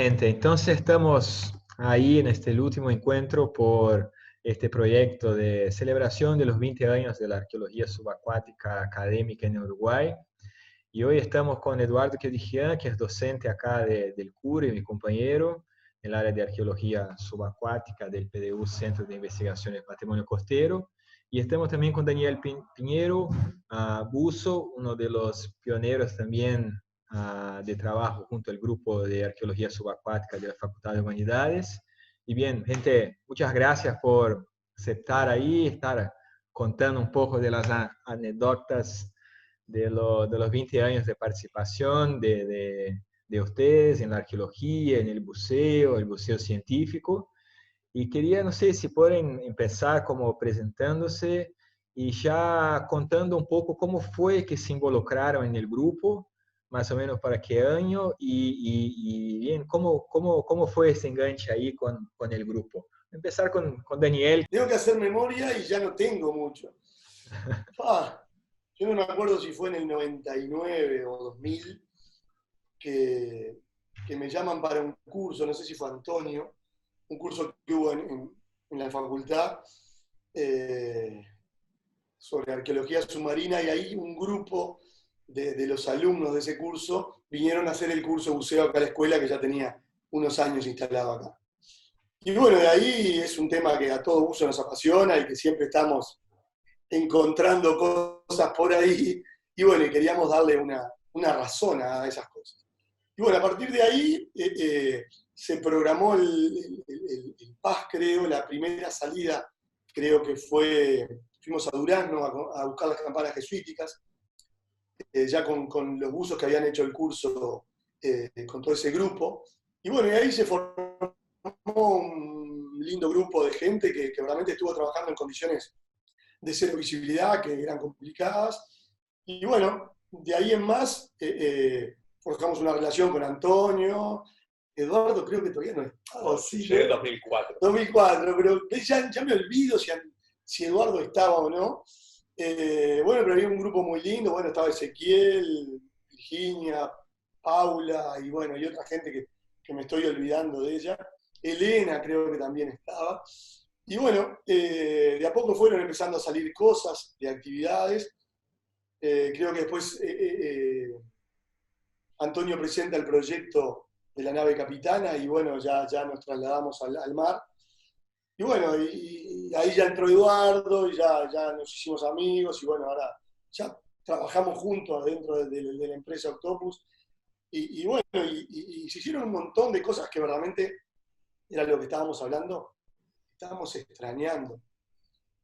gente, entonces estamos ahí en este último encuentro por este proyecto de celebración de los 20 años de la arqueología subacuática académica en Uruguay. Y hoy estamos con Eduardo Quedigian, que es docente acá del CURE, mi compañero, en el área de arqueología subacuática del PDU, Centro de Investigación del Patrimonio Costero. Y estamos también con Daniel Piñero, buzo, uno de los pioneros también de trabajo junto al grupo de arqueología subacuática de la Facultad de Humanidades. Y bien, gente, muchas gracias por aceptar ahí, estar contando un poco de las anécdotas de los 20 años de participación de ustedes en la arqueología, en el buceo científico. Y quería, no sé, si pueden empezar como presentándose y ya contando un poco cómo fue que se involucraron en el grupo, más o menos para qué año, y bien, cómo fue ese enganche ahí con el grupo. Empezar con Daniel. Tengo que hacer memoria y ya no tengo mucho. Ah, yo no me acuerdo si fue en el 99 o 2000 que me llaman para un curso, no sé si fue Antonio, un curso que hubo en la facultad eh, sobre arqueología submarina, y ahí un grupo de los alumnos de ese curso vinieron a hacer el curso de buceo acá a la escuela, que ya tenía unos años instalado acá. Y bueno, de ahí es un tema que a todo uso nos apasiona y que siempre estamos encontrando cosas por ahí. Y bueno, y queríamos darle una razón a esas cosas. Y bueno, a partir de ahí se programó el PAS, creo, la primera salida, creo que fuimos a Durazno a buscar las campanas jesuíticas, ya con los buzos que habían hecho el curso con todo ese grupo. Y bueno, y ahí se formó un lindo grupo de gente que realmente estuvo trabajando en condiciones de cero visibilidad, que eran complicadas. Y bueno, de ahí en más forjamos una relación con Antonio. Eduardo creo que todavía no estaba. Sí, llegué en 2004. 2004, pero ya me olvido si Eduardo estaba o no. Bueno, pero había un grupo muy lindo. Bueno, estaba Ezequiel, Virginia, Paula y bueno, y otra gente que me estoy olvidando de ella. Elena creo que también estaba. Y bueno, de a poco fueron empezando a salir cosas de actividades. Creo que después Antonio presenta el proyecto de la nave capitana y bueno, ya nos trasladamos al mar. Y bueno, y ahí ya entró Eduardo y ya nos hicimos amigos y bueno, ahora ya trabajamos juntos dentro de la empresa Octopus. Y bueno, y se hicieron un montón de cosas que verdaderamente era lo que estábamos hablando, estábamos extrañando.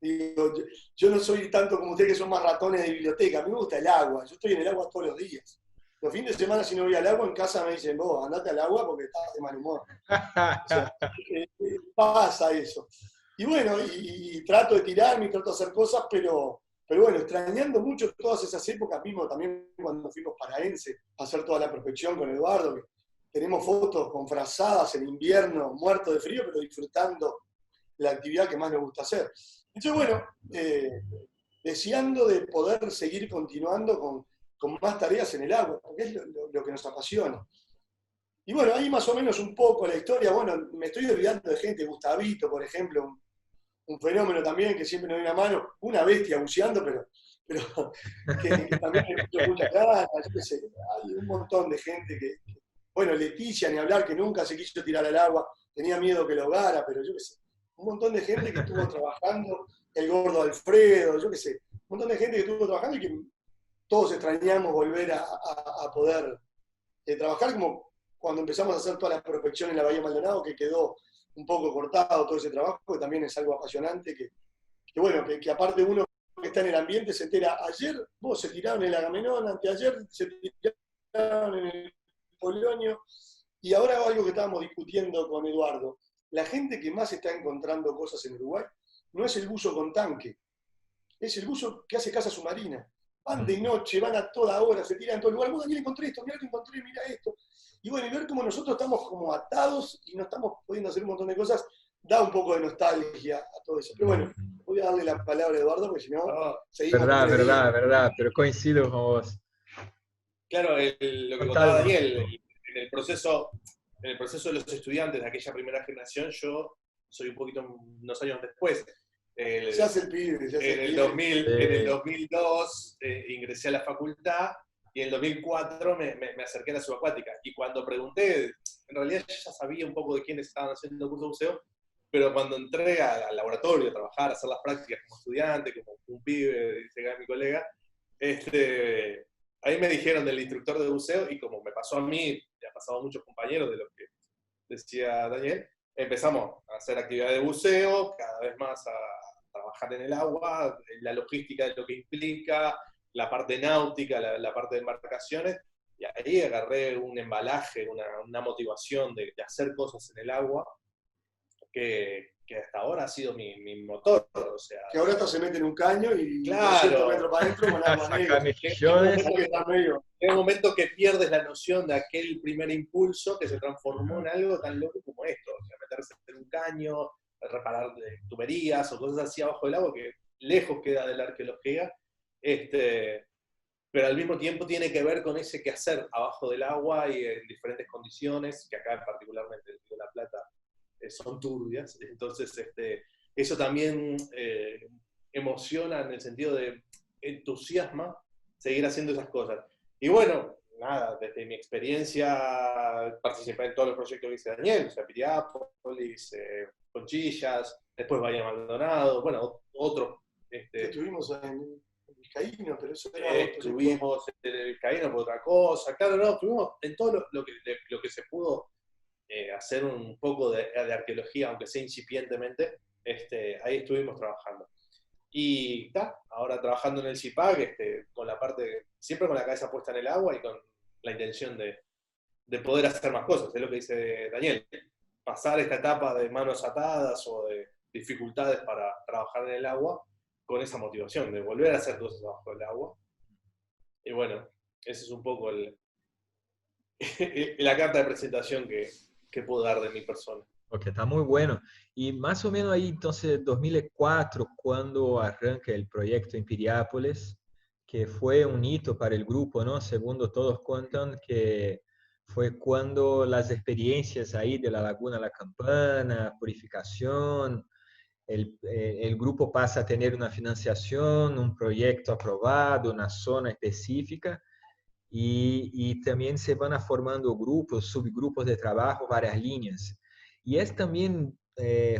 Digo, yo no soy tanto como ustedes que son más ratones de biblioteca, a mí me gusta el agua, yo estoy en el agua todos los días. Los fines de semana si no voy al agua, en casa me dicen, vos andate al agua porque estás de mal humor. O sea, pasa eso. Y bueno, y trato de tirarme y trato de hacer cosas, pero bueno, extrañando mucho todas esas épocas, mismo también cuando fuimos para Ence a hacer toda la prospección con Eduardo, que tenemos fotos con frazadas en invierno, muertos de frío, pero disfrutando la actividad que más nos gusta hacer. Entonces, bueno, deseando de poder seguir continuando con más tareas en el agua, porque es lo que nos apasiona. Y bueno, ahí más o menos un poco la historia, bueno, me estoy olvidando de gente, Gustavito, por ejemplo, un fenómeno también que siempre nos dio una mano, una bestia buceando, pero que también le puso muchas ganas, yo qué sé, hay un montón de gente bueno, Leticia, ni hablar, que nunca se quiso tirar al agua, tenía miedo que lo ahogara, pero yo qué sé, un montón de gente que estuvo trabajando, el gordo Alfredo, yo qué sé, un montón de gente que estuvo trabajando y que todos extrañamos volver a poder trabajar como cuando empezamos a hacer toda la prospección en la Bahía Maldonado, que quedó un poco cortado todo ese trabajo, que también es algo apasionante, que bueno, que aparte uno que está en el ambiente se entera, ayer vos se tiraron en el Agamenón, anteayer se tiraron en el Polonio, y ahora algo que estábamos discutiendo con Eduardo, la gente que más está encontrando cosas en Uruguay no es el buzo con tanque, es el buzo que hace caza submarina. Van de noche, van a toda hora, se tiran en todo el lugar. Daniel, encontré esto, mira que encontré, mira esto. Y bueno, y ver cómo nosotros estamos como atados y no estamos pudiendo hacer un montón de cosas, da un poco de nostalgia a todo eso. Pero bueno, voy a darle la palabra a Eduardo, porque si no, seguimos hasta 3 días. Verdad, pero coincido con vos. Claro, lo que contaba Totalmente. Daniel, en el proceso en el proceso de los estudiantes de aquella primera generación, yo soy un poquito unos años después. Se hace el pibe, se hace En el el pibe. 2000, en el 2002 ingresé a la facultad y en el 2004 me acerqué a la subacuática. Y cuando pregunté, en realidad yo ya sabía un poco de quiénes estaban haciendo el curso de buceo, pero cuando entré al laboratorio a trabajar, a hacer las prácticas como estudiante, como un pibe, dice acá mi colega, ahí me dijeron del instructor de buceo y como me pasó a mí, y ha pasado a muchos compañeros de lo que decía Daniel, empezamos a hacer actividad de buceo, cada vez más a trabajar en el agua, la logística de lo que implica, la parte náutica, la parte de embarcaciones, y ahí agarré un embalaje, una motivación de hacer cosas en el agua, que hasta ahora ha sido mi motor. O sea, Que ahora hasta se mete en un caño y claro, 200 metros para adentro con agua negra. Sacar mejillones. En un momento que pierdes la noción de aquel primer impulso que se transformó en algo tan loco como esto, o sea, meterse en un caño, reparar tuberías o cosas así abajo del agua que lejos queda de la arqueología, pero al mismo tiempo tiene que ver con ese quehacer abajo del agua y en diferentes condiciones, que acá particularmente en el Río de la Plata son turbias, entonces eso también emociona en el sentido de entusiasma seguir haciendo esas cosas. Y bueno, nada, desde mi experiencia participé en todos los proyectos que hice Daniel, o sea, Piriápolis, Conchillas, después Bahía Maldonado, bueno, otros. Estuvimos en Vizcaíno, pero eso era estuvimos en el Vizcaíno por otra cosa, claro, no, estuvimos en todo lo que se pudo hacer un poco de arqueología, aunque sea incipientemente, ahí estuvimos trabajando. Y ahora trabajando en el CIPAC, con la parte, siempre con la cabeza puesta en el agua y con la intención de poder hacer más cosas, es lo que dice Daniel, pasar esta etapa de manos atadas o de dificultades para trabajar en el agua con esa motivación de volver a hacer cosas bajo el agua. Y bueno, ese es un poco la carta de presentación que puedo dar de mi persona. Ok, está muy bueno. Y más o menos ahí, entonces, 2004, cuando arranca el proyecto en Piriápolis, que fue un hito para el grupo, ¿no? Segundo todos cuentan que fue cuando las experiencias ahí de la Laguna La Campana, purificación, el grupo pasa a tener una financiación, un proyecto aprobado, una zona específica, y también se van a formando grupos, subgrupos de trabajo, varias líneas. Y es también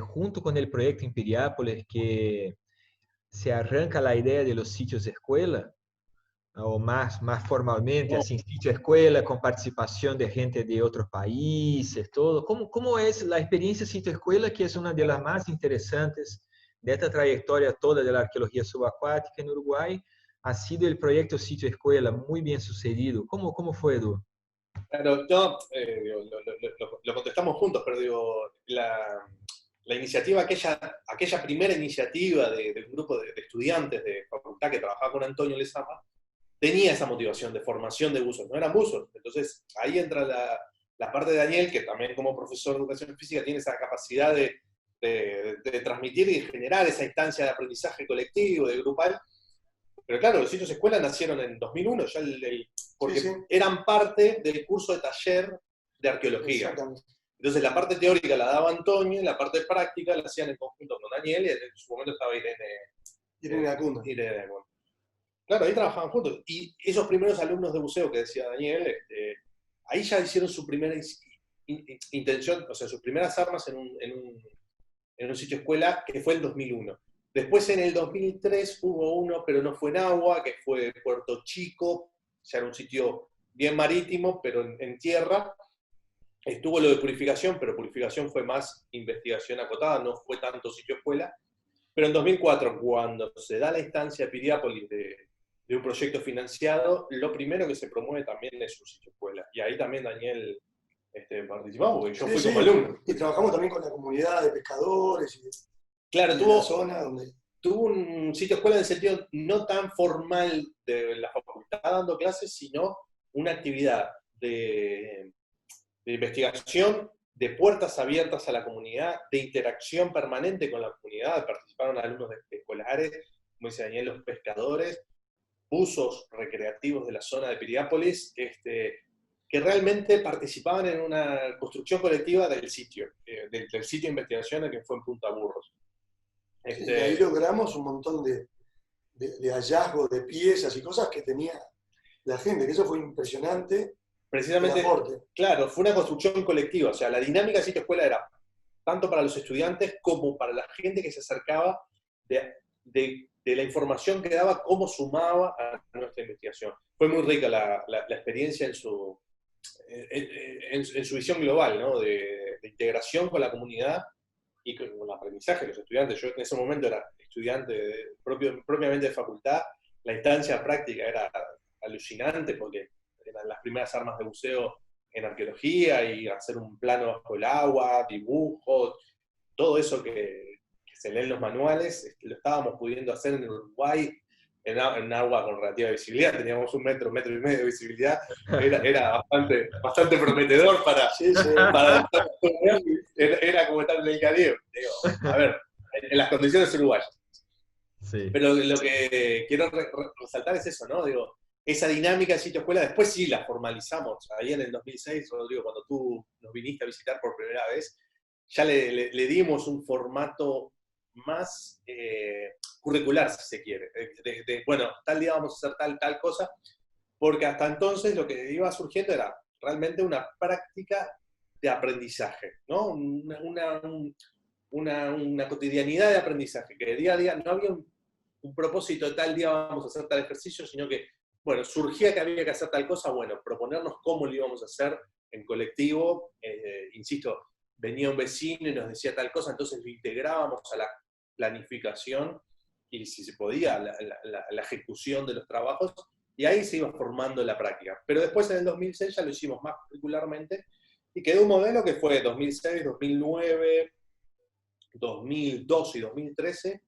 junto con el proyecto Imperiápolis que se arranca la idea de los sitios de escuela, o más formalmente, así, sitio escuela, con participación de gente de otros países, todo. ¿Cómo es la experiencia sitio escuela, que es una de las más interesantes de esta trayectoria toda de la arqueología subacuática en Uruguay? Ha sido el proyecto Sitio Escuela muy bien sucedido. ¿Cómo fue, Edu? Claro, yo, lo contestamos juntos, pero digo, la iniciativa, aquella primera iniciativa de un grupo de estudiantes de facultad que trabajaba con Antonio Lezama, tenía esa motivación de formación de buzos, no eran buzos. Entonces ahí entra la parte de Daniel, que también como profesor de educación física tiene esa capacidad de transmitir y generar esa instancia de aprendizaje colectivo, de grupal. Pero claro, los sitios escuela nacieron en 2001, ya porque sí, sí, eran parte del curso de taller de arqueología. Entonces la parte teórica la daba Antonio, y la parte práctica la hacían en conjunto con Daniel, y en su momento estaba Irene Acunda. Claro, ahí trabajaban juntos. Y esos primeros alumnos de buceo que decía Daniel, ahí ya hicieron su primera intención, o sea, sus primeras armas en un sitio escuela, que fue el 2001. Después en el 2003 hubo uno, pero no fue en agua, que fue Puerto Chico, ya era un sitio bien marítimo, pero en tierra. Estuvo lo de purificación, pero purificación fue más investigación acotada, no fue tanto sitio escuela. Pero en 2004, cuando se da la instancia Piriápolis de un proyecto financiado, lo primero que se promueve también es un sitio escuela. Y ahí también Daniel participó, porque yo fui como alumno. Y trabajamos también con la comunidad de pescadores. Claro, tuvo un sitio escuela en el sentido no tan formal de la facultad dando clases, sino una actividad de investigación, de puertas abiertas a la comunidad, de interacción permanente con la comunidad. Participaron alumnos escolares, como dice Daniel, los pescadores, buzos recreativos de la zona de Piriápolis, que realmente participaban en una construcción colectiva del sitio, del sitio de investigación que fue en Punta Burros. Y ahí logramos un montón de hallazgos, de piezas y cosas que tenía la gente, que eso fue impresionante. Precisamente, claro, fue una construcción colectiva, o sea, la dinámica de sitio escuela era tanto para los estudiantes como para la gente que se acercaba de la información que daba, cómo sumaba a nuestra investigación. Fue muy rica la experiencia en su visión global, ¿no? de integración con la comunidad y con el aprendizaje de los estudiantes. Yo en ese momento era estudiante propiamente de facultad, la instancia práctica era alucinante porque eran las primeras armas de buceo en arqueología y hacer un plano bajo el agua, dibujos, todo eso que se lee en los manuales, lo estábamos pudiendo hacer en Uruguay, en agua con relativa visibilidad, teníamos 1 metro, 1,5 metros de visibilidad, era bastante prometedor para era como estar en el Caribe. Digo, a ver, en las condiciones uruguayas. Sí. Pero lo que quiero resaltar es eso, ¿no? Digo, esa dinámica de sitio escuela, después sí la formalizamos. Ahí en el 2006, Rodrigo, cuando tú nos viniste a visitar por primera vez, ya le dimos un formato más curricular, si se quiere. Bueno, tal día vamos a hacer tal cosa, porque hasta entonces lo que iba surgiendo era realmente una práctica de aprendizaje, ¿no? Una cotidianidad de aprendizaje, que de día a día no había un propósito de tal día vamos a hacer tal ejercicio, sino que, bueno, surgía que había que hacer tal cosa, bueno, proponernos cómo lo íbamos a hacer en colectivo, insisto, venía un vecino y nos decía tal cosa, entonces lo integrábamos a la planificación y, si se podía, la ejecución de los trabajos, y ahí se iba formando la práctica. Pero después en el 2006 ya lo hicimos más particularmente, y quedó un modelo que fue 2006, 2009, 2012 y 2013,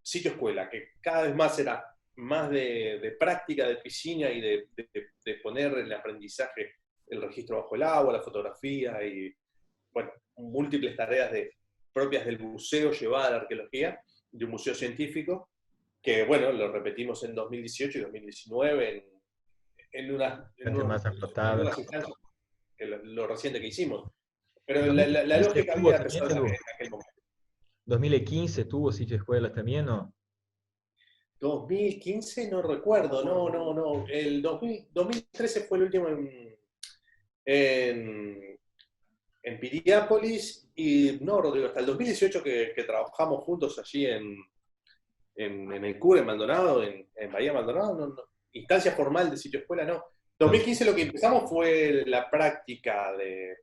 sitio escuela, que cada vez más era más de práctica, de piscina y de poner el aprendizaje, el registro bajo el agua, la fotografía y, bueno, múltiples tareas propias del buceo llevadas a la arqueología, de un museo científico, que, bueno, lo repetimos en 2018 y 2019 en unas instancias, que lo reciente que hicimos. Pero la lógica había empezado en aquel momento. 2015 tuvo sitio escuela también, ¿no? 2015 no recuerdo, no. El 2013 fue el último en Piriápolis, y no, Rodrigo, hasta el 2018 que trabajamos juntos allí en el CUR, en Maldonado, en Bahía Maldonado, no, instancia formal de sitio escuela, no. 2015 lo que empezamos fue la práctica de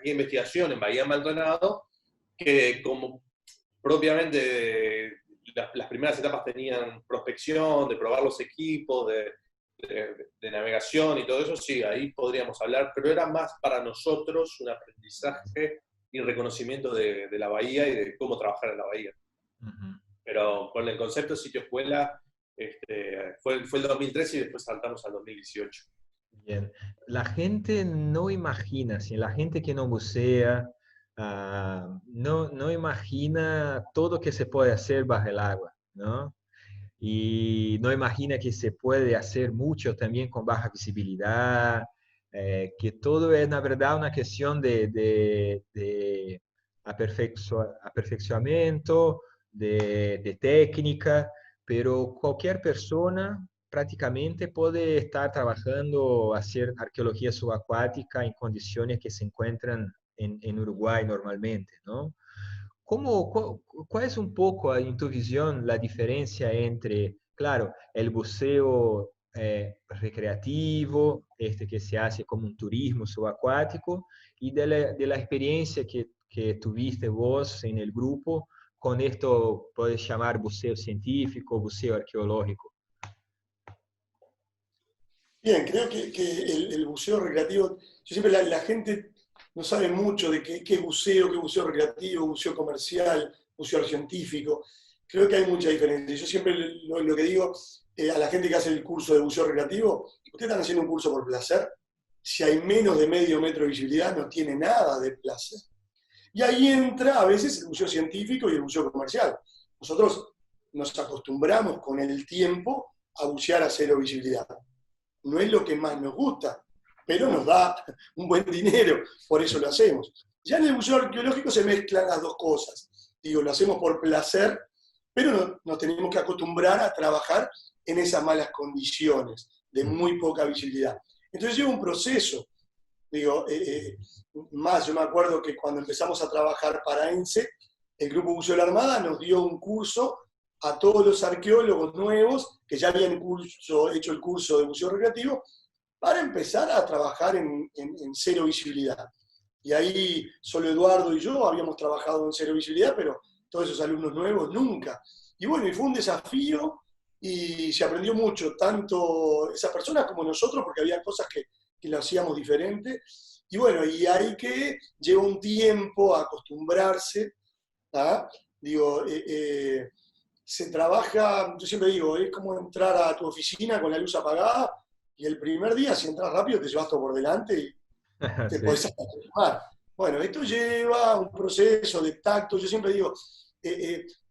investigación en Bahía Maldonado, que como propiamente las primeras etapas tenían prospección, de probar los equipos, de navegación y todo eso, sí, ahí podríamos hablar, pero era más para nosotros un aprendizaje y reconocimiento de la bahía y de cómo trabajar en la bahía. Uh-huh. Pero con el concepto de sitio escuela fue el 2013 y después saltamos al 2018. Bien. La gente no imagina, si la gente que no bucea, no imagina todo que se puede hacer bajo el agua, ¿no? Y no imagina que se puede hacer mucho también con baja visibilidad, que todo es, na verdad, una cuestión de aperfeccionamiento, de técnica, pero cualquier persona prácticamente puede estar trabajando, hacer arqueología subacuática en condiciones que se encuentran en Uruguay normalmente, ¿no? ¿Cuál es un poco, en tu visión, la diferencia entre, claro, el buceo recreativo, que se hace como un turismo subacuático, y de la experiencia que tuviste vos en el grupo con esto, puedes llamar buceo científico, buceo arqueológico? Bien, creo que el buceo recreativo, yo siempre la gente no sabe mucho de qué es buceo recreativo, buceo comercial, buceo científico. Creo que hay mucha diferencia. Yo siempre lo que digo a la gente que hace el curso de buceo recreativo, ustedes están haciendo un curso por placer. Si hay menos de medio metro de visibilidad, no tiene nada de placer. Y ahí entra a veces el buceo científico y el buceo comercial. Nosotros nos acostumbramos con el tiempo a bucear a cero visibilidad. No es lo que más nos gusta, pero nos da un buen dinero, por eso lo hacemos. Ya en el museo arqueológico se mezclan las dos cosas. Digo, lo hacemos por placer, pero nos tenemos que acostumbrar a trabajar en esas malas condiciones, de muy poca visibilidad. Entonces lleva un proceso. Digo, más, yo me acuerdo que cuando empezamos a trabajar para ENSE, el Grupo Museo de la Armada nos dio un curso a todos los arqueólogos nuevos que ya habían hecho el curso de museo recreativo para empezar a trabajar en cero visibilidad. Y ahí solo Eduardo y yo habíamos trabajado en cero visibilidad, pero todos esos alumnos nuevos nunca. Y bueno, y fue un desafío y se aprendió mucho, tanto esas personas como nosotros, porque había cosas que lo hacíamos diferente. Y bueno, y hay que lleva un tiempo a acostumbrarse. ¿Ah? Digo, se trabaja, yo siempre digo, es como entrar a tu oficina con la luz apagada y el primer día, si entras rápido, te llevas todo por delante y te Sí. podés acostumbar. Bueno, esto lleva un proceso de tacto. Yo siempre digo,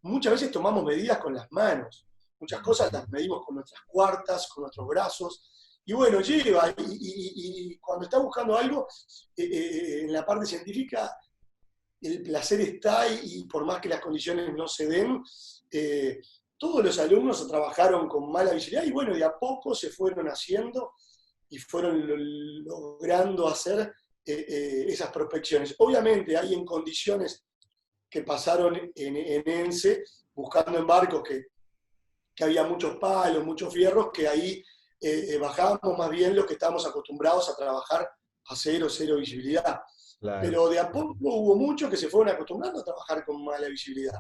muchas veces tomamos medidas con las manos, muchas cosas las medimos con nuestras cuartas, con nuestros brazos. Y bueno, lleva, y cuando estás buscando algo, en la parte científica, el placer está y por más que las condiciones no se den, todos los alumnos trabajaron con mala visibilidad y bueno, de a poco se fueron haciendo y fueron logrando hacer esas prospecciones. Obviamente hay en condiciones que pasaron en ENSE, buscando en barcos que había muchos palos, muchos fierros, que ahí bajábamos más bien los que estábamos acostumbrados a trabajar a cero visibilidad. Claro. Pero de a poco hubo muchos que se fueron acostumbrando a trabajar con mala visibilidad.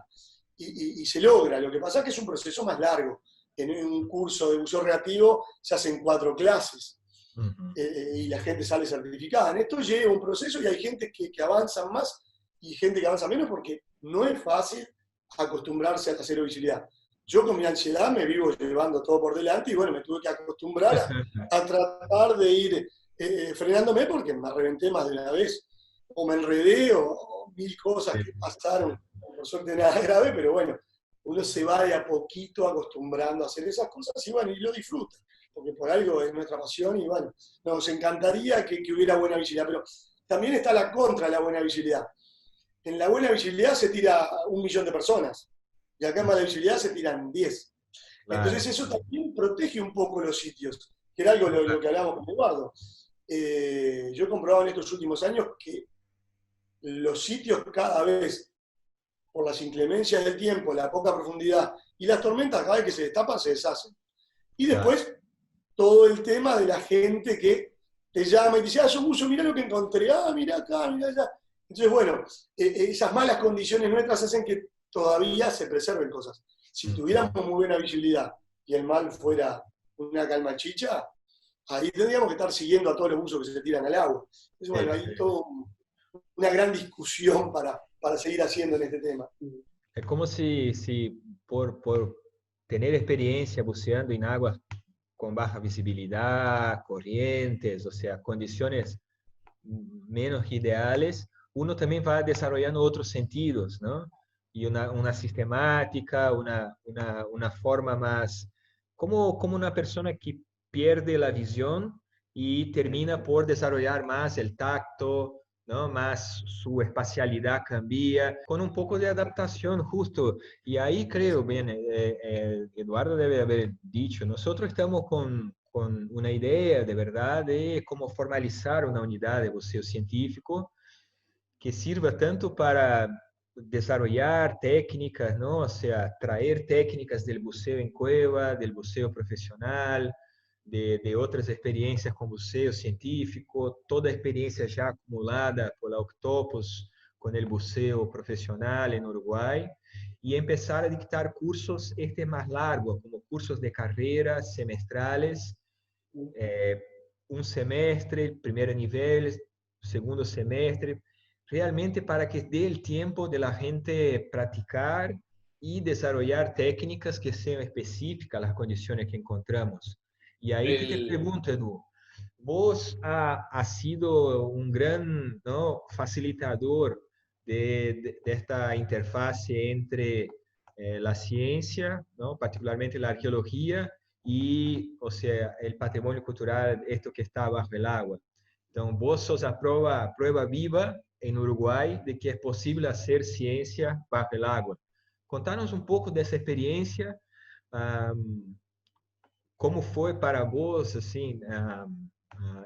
Y se logra. Lo que pasa es que es un proceso más largo. En un curso de museo recreativo se hacen 4 clases y la gente sale certificada. En esto lleva un proceso y hay gente que avanza más y gente que avanza menos porque no es fácil acostumbrarse a la cero visibilidad. Yo con mi ansiedad me vivo llevando todo por delante y bueno, me tuve que acostumbrar a tratar de ir frenándome porque me reventé más de una vez o me enredé o mil cosas que pasaron, por suerte nada grave, pero bueno, uno se va de a poquito acostumbrando a hacer esas cosas y bueno, y lo disfruta, porque por algo es nuestra pasión y bueno, nos encantaría que hubiera buena visibilidad, pero también está la contra de la buena visibilidad. En la buena visibilidad se tira 1 millón de personas y acá en mala visibilidad se tiran 10. Claro. Entonces eso también protege un poco los sitios, que era algo lo que hablábamos con Eduardo. Yo he comprobado en estos últimos años que los sitios cada vez, por las inclemencias del tiempo, la poca profundidad y las tormentas, cada vez que se destapan, se deshacen. Y después, todo el tema de la gente que te llama y dice, yo uso, mirá lo que encontré, mirá acá, mirá allá. Entonces, bueno, esas malas condiciones nuestras hacen que todavía se preserven cosas. Si tuviéramos muy buena visibilidad y el mar fuera una calma chicha, ahí tendríamos que estar siguiendo a todos los buzos que se tiran al agua. Entonces, bueno, hay todo una gran discusión para seguir haciendo en este tema. Es como si por tener experiencia buceando en aguas con baja visibilidad, corrientes, o sea, condiciones menos ideales, uno también va desarrollando otros sentidos, ¿no? Y una sistemática, una forma más, como una persona que pierde la visión y termina por desarrollar más el tacto, ¿no? Más su espacialidad cambia, con un poco de adaptación justo. Y ahí creo, bien, Eduardo debe haber dicho, nosotros estamos con una idea de verdad de cómo formalizar una unidad de buceo científico que sirva tanto para desarrollar técnicas, ¿no? O sea, traer técnicas del buceo en cueva, del buceo profesional, de otras experiencias con buceo científico, toda experiencia ya acumulada por la Octopus con el buceo profesional en Uruguay, y empezar a dictar cursos más largos, como cursos de carrera semestrales, un semestre, primer nivel, segundo semestre, realmente para que dé el tiempo de la gente practicar y desarrollar técnicas que sean específicas a las condiciones que encontramos. Y ahí que te pregunto, Edu, vos has sido un gran, ¿no?, facilitador de esta interfase entre la ciencia, ¿no?, particularmente la arqueología, y, o sea, el patrimonio cultural, esto que está bajo el agua. Então, vos sos a prueba viva em Uruguai de que é possível fazer ciência bajo el agua. Contanos um pouco dessa experiência, como foi para vos, assim,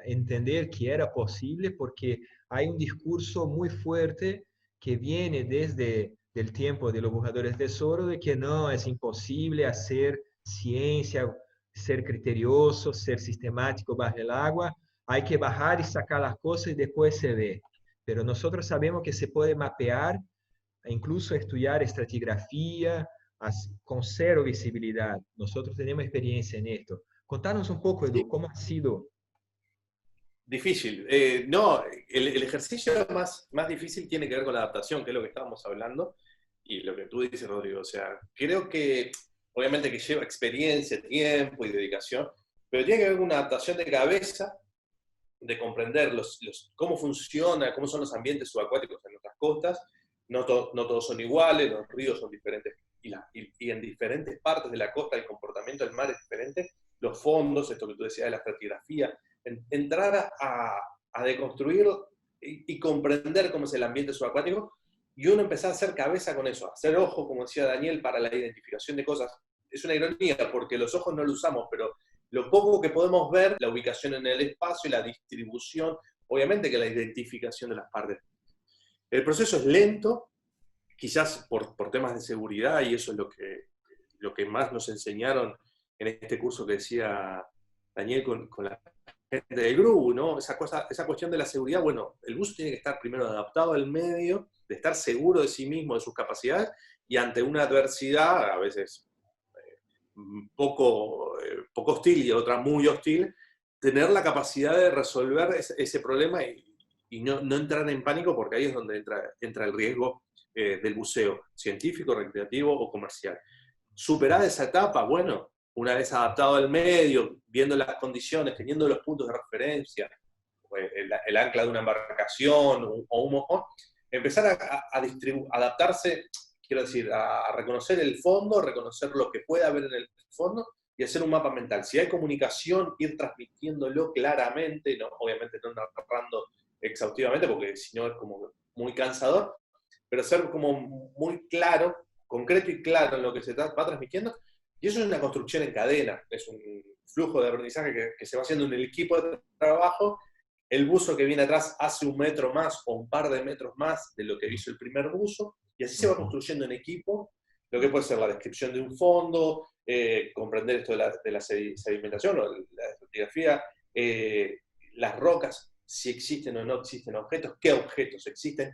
entender que era possível, porque há um discurso muito forte que vem desde o tempo de los buscadores de tesouro, de que não, é impossível fazer ciência, ser criterioso, ser sistemático bajo el agua, hay que bajar y sacar las cosas y después se ve. Pero nosotros sabemos que se puede mapear, incluso estudiar estratigrafía con cero visibilidad. Nosotros tenemos experiencia en esto. Contanos un poco, Edu, ¿cómo ha sido? Difícil. No, el ejercicio más difícil tiene que ver con la adaptación, que es lo que estábamos hablando, y lo que tú dices, Rodrigo. O sea, creo que, obviamente que lleva experiencia, tiempo y dedicación, pero tiene que ver con una adaptación de cabeza, de comprender cómo funciona, cómo son los ambientes subacuáticos en nuestras costas. No todos son iguales, los ríos son diferentes, y en diferentes partes de la costa el comportamiento del mar es diferente, los fondos, esto que tú decías de la estratigrafía, entrar a deconstruir y comprender cómo es el ambiente subacuático, y uno empezar a hacer cabeza con eso, a hacer ojo, como decía Daniel, para la identificación de cosas. Es una ironía, porque los ojos no los usamos, pero lo poco que podemos ver, la ubicación en el espacio y la distribución, obviamente que la identificación de las partes. El proceso es lento, quizás por temas de seguridad, y eso es lo que más nos enseñaron en este curso que decía Daniel con la gente del grupo, ¿no? Esa cuestión de la seguridad, bueno, el buzo tiene que estar primero adaptado al medio, de estar seguro de sí mismo, de sus capacidades, y ante una adversidad, a veces poco hostil y otra muy hostil, tener la capacidad de resolver ese problema y no entrar en pánico, porque ahí es donde entra el riesgo del buceo, científico, recreativo o comercial. Superar esa etapa, bueno, una vez adaptado al medio, viendo las condiciones, teniendo los puntos de referencia, el ancla de una embarcación o un mojón, empezar a adaptarse, quiero decir, a reconocer el fondo, reconocer lo que puede haber en el fondo y hacer un mapa mental. Si hay comunicación, ir transmitiéndolo claramente, ¿no? Obviamente no narrando exhaustivamente, porque si no es como muy cansador, pero ser como muy claro, concreto y claro en lo que se va transmitiendo. Y eso es una construcción en cadena, es un flujo de aprendizaje que se va haciendo en el equipo de trabajo. El buzo que viene atrás hace un metro más o un par de metros más de lo que hizo el primer buzo, y así se va construyendo en equipo lo que puede ser la descripción de un fondo, comprender esto de la sedimentación o la estratigrafía, las rocas, si existen o no existen objetos, qué objetos existen,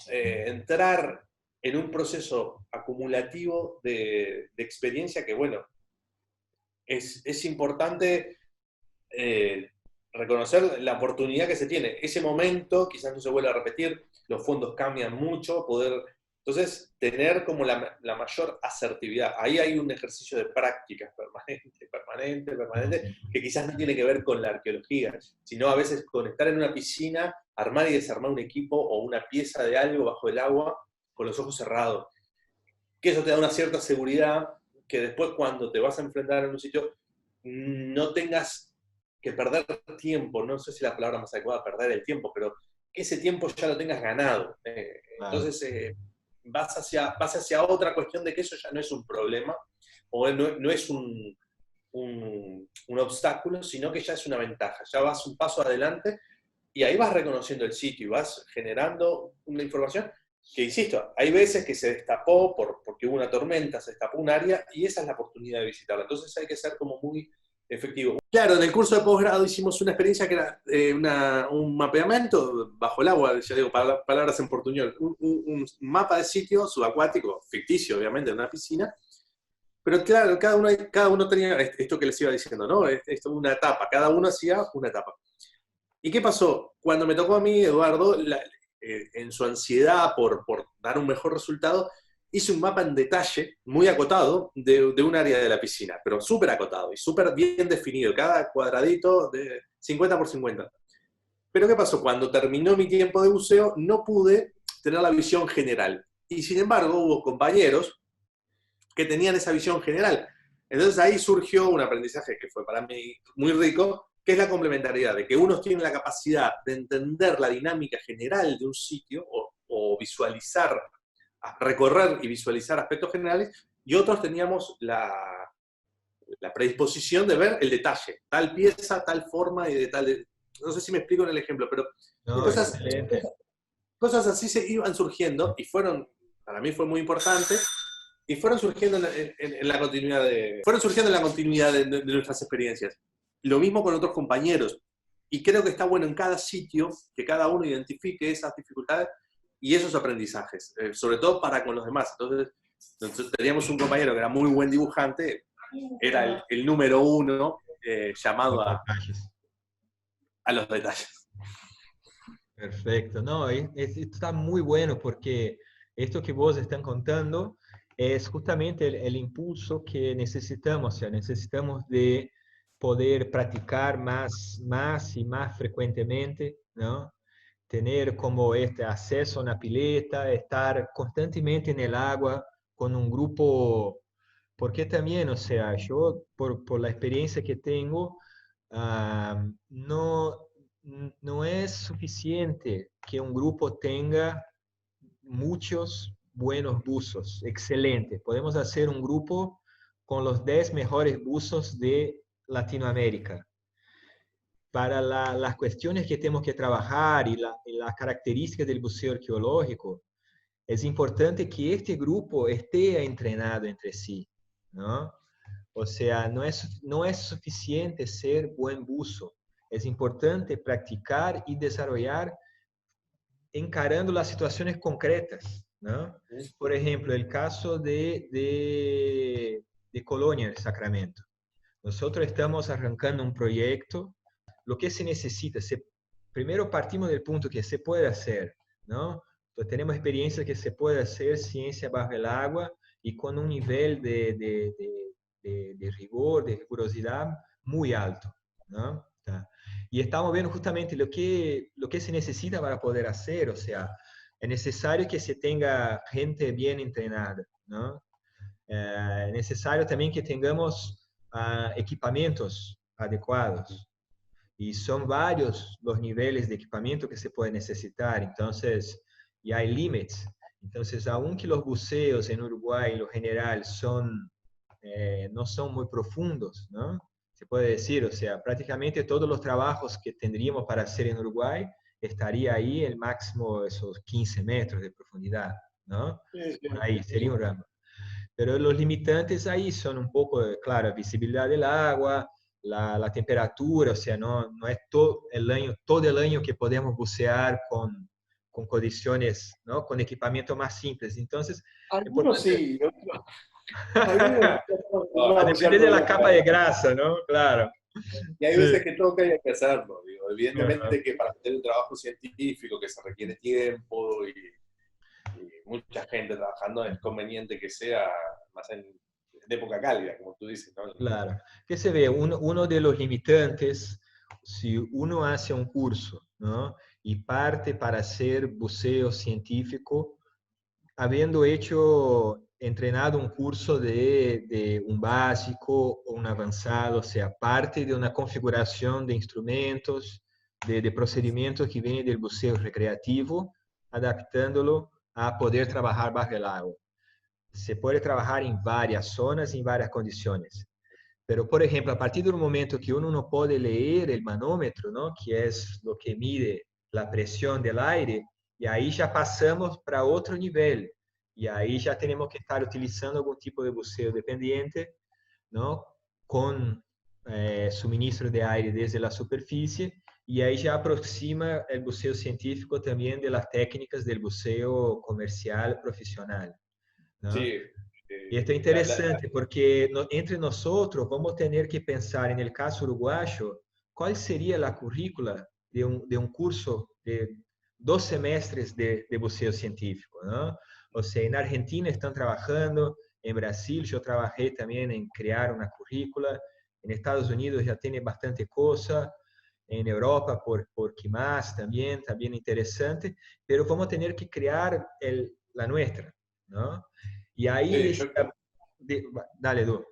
entrar en un proceso acumulativo de experiencia que, bueno, es importante reconocer la oportunidad que se tiene. Ese momento quizás no se vuelva a repetir, los fondos cambian mucho, entonces tener como la mayor asertividad. Ahí hay un ejercicio de prácticas permanente, que quizás no tiene que ver con la arqueología, sino a veces con estar en una piscina, armar y desarmar un equipo o una pieza de algo bajo el agua con los ojos cerrados. Que eso te da una cierta seguridad, que después cuando te vas a enfrentar en un sitio no tengas que perder tiempo, no sé si la palabra más adecuada, perder el tiempo, pero que ese tiempo ya lo tengas ganado. Entonces vas hacia otra cuestión de que eso ya no es un problema, o no es un obstáculo, sino que ya es una ventaja, ya vas un paso adelante y ahí vas reconociendo el sitio y vas generando una información que, insisto, hay veces que se destapó porque hubo una tormenta, se destapó un área y esa es la oportunidad de visitarla. Entonces hay que ser como muy efectivo. Claro, en el curso de posgrado hicimos una experiencia que era un mapeamiento bajo el agua, ya digo, palabras en portuñol, un mapa de sitio subacuático, ficticio obviamente, en una piscina, pero claro, cada uno tenía esto que les iba diciendo, ¿no? Esto, una etapa, cada uno hacía una etapa. ¿Y qué pasó? Cuando me tocó a mí, Eduardo, en su ansiedad por dar un mejor resultado, hice un mapa en detalle, muy acotado, de un área de la piscina, pero súper acotado y súper bien definido, cada cuadradito de 50 por 50. Pero ¿qué pasó? Cuando terminó mi tiempo de buceo, no pude tener la visión general. Y sin embargo, hubo compañeros que tenían esa visión general. Entonces ahí surgió un aprendizaje que fue para mí muy rico, ¿Qué es la complementariedad? De que unos tienen la capacidad de entender la dinámica general de un sitio o visualizar, recorrer y visualizar aspectos generales, y otros teníamos la predisposición de ver el detalle, tal pieza, tal forma y de tal... no sé si me explico en el ejemplo, pero No, cosas, excelente. cosas así se iban surgiendo y fueron, para mí fue muy importante, y fueron surgiendo en la continuidad fueron surgiendo en la continuidad de nuestras experiencias. Lo mismo con otros compañeros. Y creo que está bueno en cada sitio que cada uno identifique esas dificultades y esos aprendizajes, sobre todo para con los demás. Entonces teníamos un compañero que era muy buen dibujante, era el número uno, llamado Los detalles. a los detalles. Perfecto. No, esto está muy bueno porque esto que vos están contando es justamente el impulso que necesitamos, o sea, necesitamos de poder practicar más y más frecuentemente, ¿no? Tener como este acceso a una pileta, estar constantemente en el agua con un grupo, porque también, o sea, yo por la experiencia que tengo, no, no es suficiente que un grupo tenga muchos buenos buzos, excelente. Podemos hacer un grupo con los 10 mejores buzos de Latinoamérica. Para las cuestiones que tenemos que trabajar y las características del buceo arqueológico, es importante que este grupo esté entrenado entre sí, ¿no? O sea, no es suficiente ser buen buzo. Es importante practicar y desarrollar encarando las situaciones concretas, ¿no? Por ejemplo, el caso de Colonia del Sacramento. Nosotros estamos arrancando un proyecto. Lo que se necesita, primero partimos del punto que se puede hacer, ¿no? Entonces, tenemos experiencia que se puede hacer ciencia bajo el agua y con un nivel de rigor, de rigurosidad muy alto, ¿no? Tá. Y estamos viendo justamente lo que se necesita para poder hacer, o sea, es necesario que se tenga gente bien entrenada, ¿no? Es necesario también que tengamos equipamientos adecuados. Y son varios los niveles de equipamiento que se puede necesitar, entonces, y hay límites. Entonces, aunque los buceos en Uruguay, en lo general, no son muy profundos, ¿no? Se puede decir, o sea, prácticamente todos los trabajos que tendríamos para hacer en Uruguay estaría ahí el máximo esos 15 metros de profundidad, ¿no? Sí, sí, Por ahí sí. sería un rango. Pero los limitantes ahí son un poco, claro, visibilidad del agua, la temperatura, o sea, no es todo el año que podemos bucear con condiciones, ¿no? Con equipamiento más simples. Entonces, es Algunos importante, sí, algunos no a a bucear depender todo de el la año. capa de grasa, ¿no? Claro. Y hay Sí. veces que toca y hay que hacerlo. Digo. Ajá. Evidentemente que para hacer un trabajo científico que se requiere tiempo y mucha gente trabajando, es conveniente que sea más en época cálida, como tú dices, ¿no? Claro. Que se ve, uno de los limitantes, si uno hace un curso, ¿no? Y parte para hacer buceo científico, habiendo hecho, entrenado un curso de un básico o un avanzado, o sea, parte de una configuración de instrumentos, de procedimientos que vienen del buceo recreativo, adaptándolo a poder trabajar bajo el agua. Se puede trabajar en varias zonas, en varias condiciones. Pero, por ejemplo, a partir del momento que uno no puede leer el manómetro, ¿no? Que es lo que mide la presión del aire, y ahí ya pasamos para otro nivel. Y ahí ya tenemos que estar utilizando algún tipo de buceo dependiente, ¿no? Con suministro de aire desde la superficie, y ahí ya aproxima el buceo científico también de las técnicas del buceo comercial profesional, ¿no? Sí, Y esto es interesante porque entre nosotros vamos a tener que pensar, en el caso uruguayo, cuál sería la currícula de un curso de 2 semestres de buceo científico, ¿no? O sea, en Argentina están trabajando, en Brasil yo trabajé también en crear una currícula, en Estados Unidos ya tiene bastante cosa, en Europa por más también, también interesante, pero vamos a tener que crear la nuestra, ¿no? Y ahí sí, decía, dale, Du.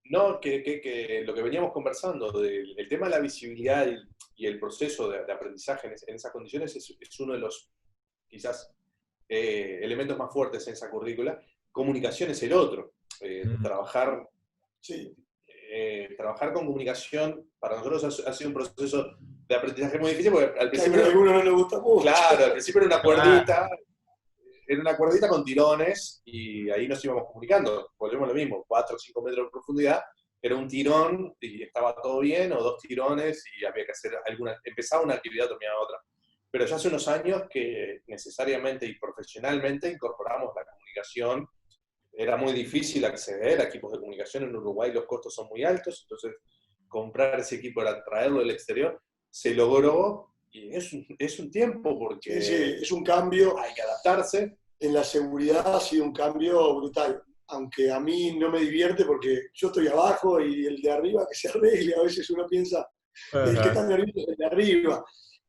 No, que lo que veníamos conversando, el tema de la visibilidad y el proceso de aprendizaje en esas condiciones es uno de los, quizás, elementos más fuertes en esa currícula. Comunicación es el otro. Trabajar, Sí, trabajar con comunicación para nosotros ha sido un proceso de aprendizaje muy difícil, porque al que a principio, algunos no les gusta mucho. claro, al principio Claro. era una cuerdita con tirones y ahí nos íbamos comunicando. Volvemos a lo mismo, 4 o 5 metros de profundidad, era un tirón y estaba todo bien, o 2 tirones y había que hacer empezaba una actividad, terminaba otra. Pero ya hace unos años que necesariamente y profesionalmente incorporamos la comunicación. Era muy difícil acceder a equipos de comunicación en Uruguay, los costos son muy altos, entonces comprar ese equipo para traerlo del exterior se logró y es un tiempo Sí, sí, porque es un cambio. hay que adaptarse. En la seguridad ha sido un cambio brutal. Aunque a mí no me divierte porque yo estoy abajo y el de arriba que se arregle. A veces uno piensa, el que Aham. está nervioso es el de arriba.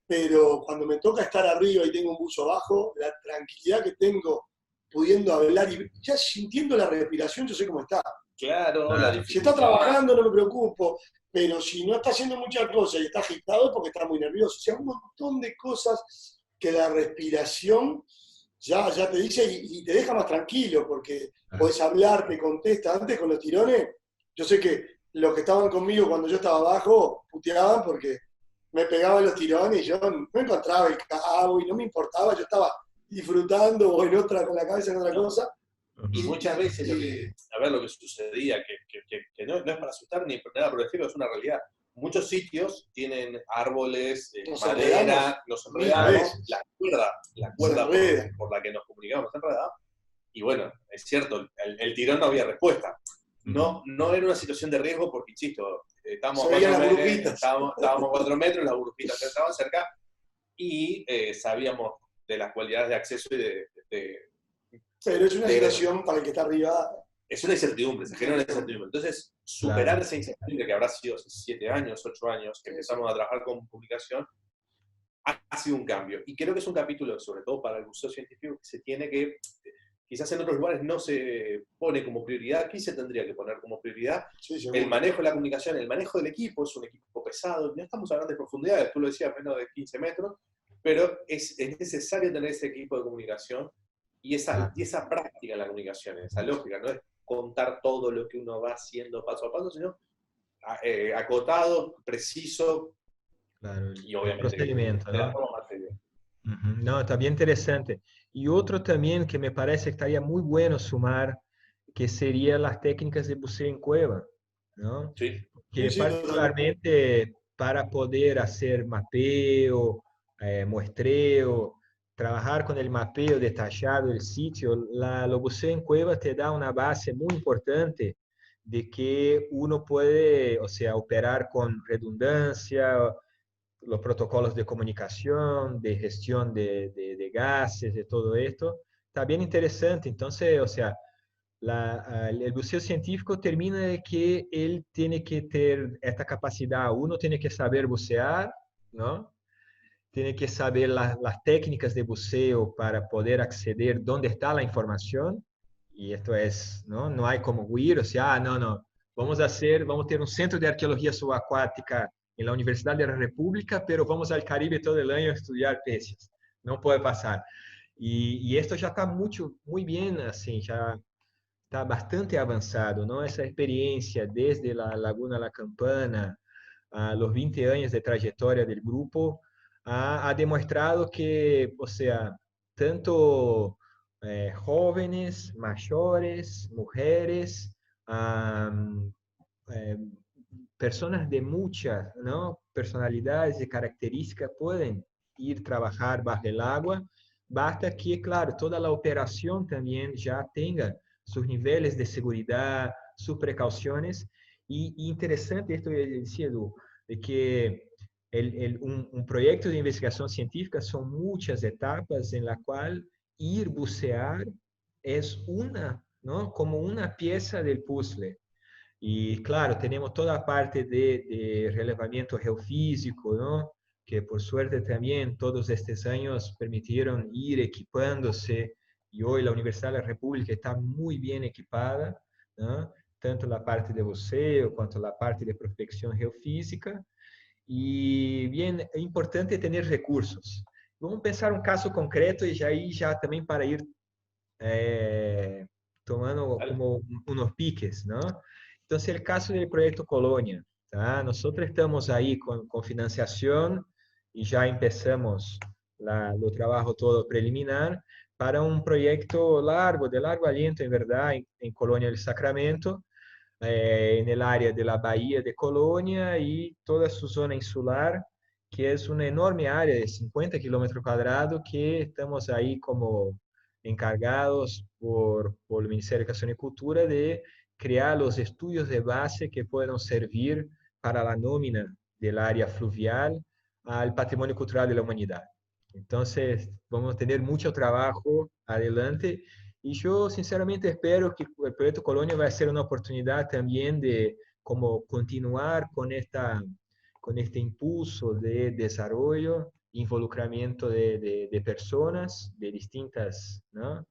Pero cuando me toca estar arriba y tengo un buzo abajo, la tranquilidad que tengo pudiendo hablar y ya sintiendo la respiración, yo sé cómo está. Claro, la Claro. Si está dificultad. trabajando no me preocupo, pero si no está haciendo muchas cosas y está agitado es porque está muy nervioso. O sea, un montón de cosas que la respiración ya te dice y te deja más tranquilo porque Ah, podés hablar, te contesta. Antes con los tirones, yo sé que los que estaban conmigo cuando yo estaba abajo puteaban porque me pegaban los tirones y yo no encontraba el cabo y no me importaba, yo estaba disfrutando o en otra, con la cabeza en otra No. cosa. Y uhum. muchas veces Y a ver lo que sucedía, que no, no es para asustar ni nada por el estilo, es una realidad. Muchos sitios tienen árboles, nos enredamos madera, nos 1000 enredamos, veces, la se cuerda enreda. por la que nos comunicamos enredada. Y bueno, es cierto, el tirón no había respuesta. Uhum. No, no era una situación de riesgo porque, insisto, Se estábamos a veían 4 las metros, burbujitas. estábamos a 4 metros, las burbujitas estaban cerca y sabíamos de las cualidades de acceso y Pero es una de situación para el que está arriba es una incertidumbre, se genera una tremenda. incertidumbre. Entonces, superar Claro. esa incertidumbre que habrá sido hace 7 años, 8 años, que empezamos a trabajar con comunicación, ha sido un cambio. Y creo que es un capítulo, sobre todo para el buceo científico, que se tiene que, quizás en otros lugares no se pone como prioridad, aquí se tendría que poner como prioridad Sí, el seguro. manejo de la comunicación, el manejo del equipo, es un equipo pesado, no estamos hablando de profundidades, tú lo decías, menos de 15 metros, pero es necesario tener ese equipo de comunicación Ah, y esa práctica en la comunicación, esa lógica, no es contar todo lo que uno va haciendo paso a paso, sino acotado, preciso claro, y el obviamente procedimento, de la ¿no? forma más seria. Uhum. Não, está bien interesante. Y otro también que me parece que estaría muy bueno sumar, que sería las técnicas de buceo en cueva, ¿no? Sí, Sí, Que sí, totalmente. particularmente para poder hacer mapeo, muestreo, trabajar con el mapeo detallado del sitio, lo buceo en cueva te da una base muy importante de que uno puede, o sea, operar con redundancia, los protocolos de comunicación, de gestión de gases, de todo esto. Está bien interesante. Entonces, o sea, el buceo científico termina de que él tiene que tener esta capacidad. Uno tiene que saber bucear, ¿no? Tiene que saber las técnicas de buceo para poder acceder dónde está la información. Y esto es, ¿no? No hay como huir, o sea, no, no. Vamos a ter un centro de arqueología subacuática en la Universidad de la República, pero vamos al Caribe todo el año a estudiar peces. No puede pasar. Y esto ya está mucho, muy bien, así, ya está bastante avanzado, ¿no? Esa experiencia desde la Laguna La Campana a los 20 años de trayectoria del grupo ha demostrado que, o sea, tanto jóvenes, mayores, mujeres, um, eh, personas de muchas, ¿no? Personalidades y características pueden ir a trabajar bajo el agua, basta que, claro, toda la operación también ya tenga sus niveles de seguridad, sus precauciones. Y interesante esto que decía Edu, de que un proyecto de investigación científica son muchas etapas en la cual ir bucear es una, ¿no? Como una pieza del puzzle. Y claro, tenemos toda la parte de relevamiento geofísico, ¿no? Que por suerte también todos estos años permitieron ir equipándose y hoy la Universidad de la República está muy bien equipada, ¿no? tanto la parte de buceo quanto la parte de prospección geofísica. E bien, é importante ter recursos. Vamos pensar um caso concreto e já também para ir tomando como unos piques, ¿no? Entonces, el caso del proyecto Colonia, ¿tá? Nosotros estamos ahí con financiación y ya empezamos lo trabajo todo preliminar para un proyecto largo, de largo aliento, en verdad, en Colonia del Sacramento, en el área de la bahía de Colonia y toda su zona insular, que es una enorme área de 50 kilómetros cuadrados que estamos ahí como encargados por el Ministerio de Educación y Cultura de crear los estudios de base que puedan servir para la nómina del área fluvial al patrimonio cultural de la humanidad. Entonces, vamos a tener mucho trabajo adelante y yo sinceramente espero que el proyecto Colonia va a ser una oportunidad también de como continuar con este impulso de desarrollo, involucramiento de personas de distintas, ¿no?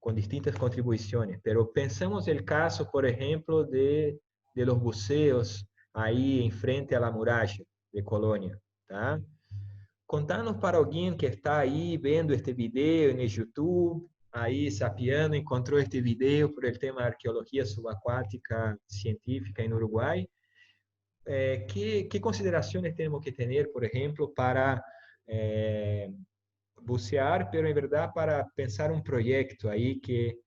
Con distintas contribuciones. Pero pensamos el caso, por ejemplo, de los buceos ahí en frente a la muralla de Colonia, ¿tá? Contanos para alguien que está ahí viendo este video en el YouTube, ahí sapeando, encontró este video por el tema de arqueología subacuática científica en Uruguay. ¿Qué consideraciones tenemos que tener, por ejemplo, para bucear, pero en verdad para pensar un proyecto ahí que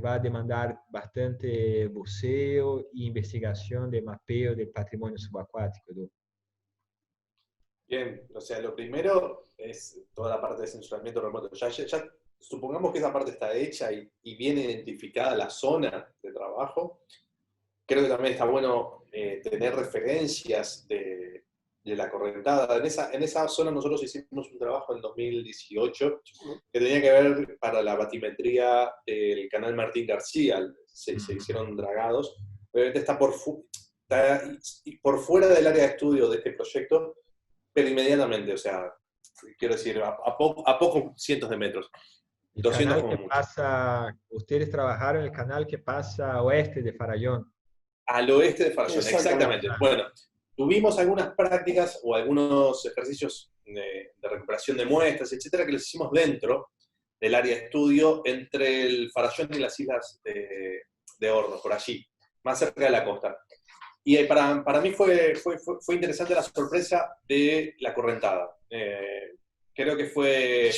va a demandar bastante buceo e investigación de mapeo del patrimonio subacuático, Edu? Bien, o sea, lo primero es toda la parte de censuramiento remoto. Ya supongamos que esa parte está hecha y bien identificada la zona de trabajo. Creo que también está bueno tener referencias de la correntada. En esa zona nosotros hicimos un trabajo en 2018 que tenía que ver para la batimetría del canal Martín García. Se hicieron dragados. Obviamente está por fuera del área de estudio de este proyecto, pero inmediatamente, o sea, quiero decir, a pocos cientos de metros. El 200 canal como que mucho. pasa, ustedes trabajaron en el canal que pasa oeste de Farallón. Al oeste de Farallón, Exactamente. exactamente. Bueno, tuvimos algunas prácticas o algunos ejercicios de recuperación de muestras, etcétera, que los hicimos dentro del área de estudio entre el Farallón y las islas de Hornos, por allí, más cerca de la costa. Y para mí fue interesante la sorpresa de la correntada. Creo que fue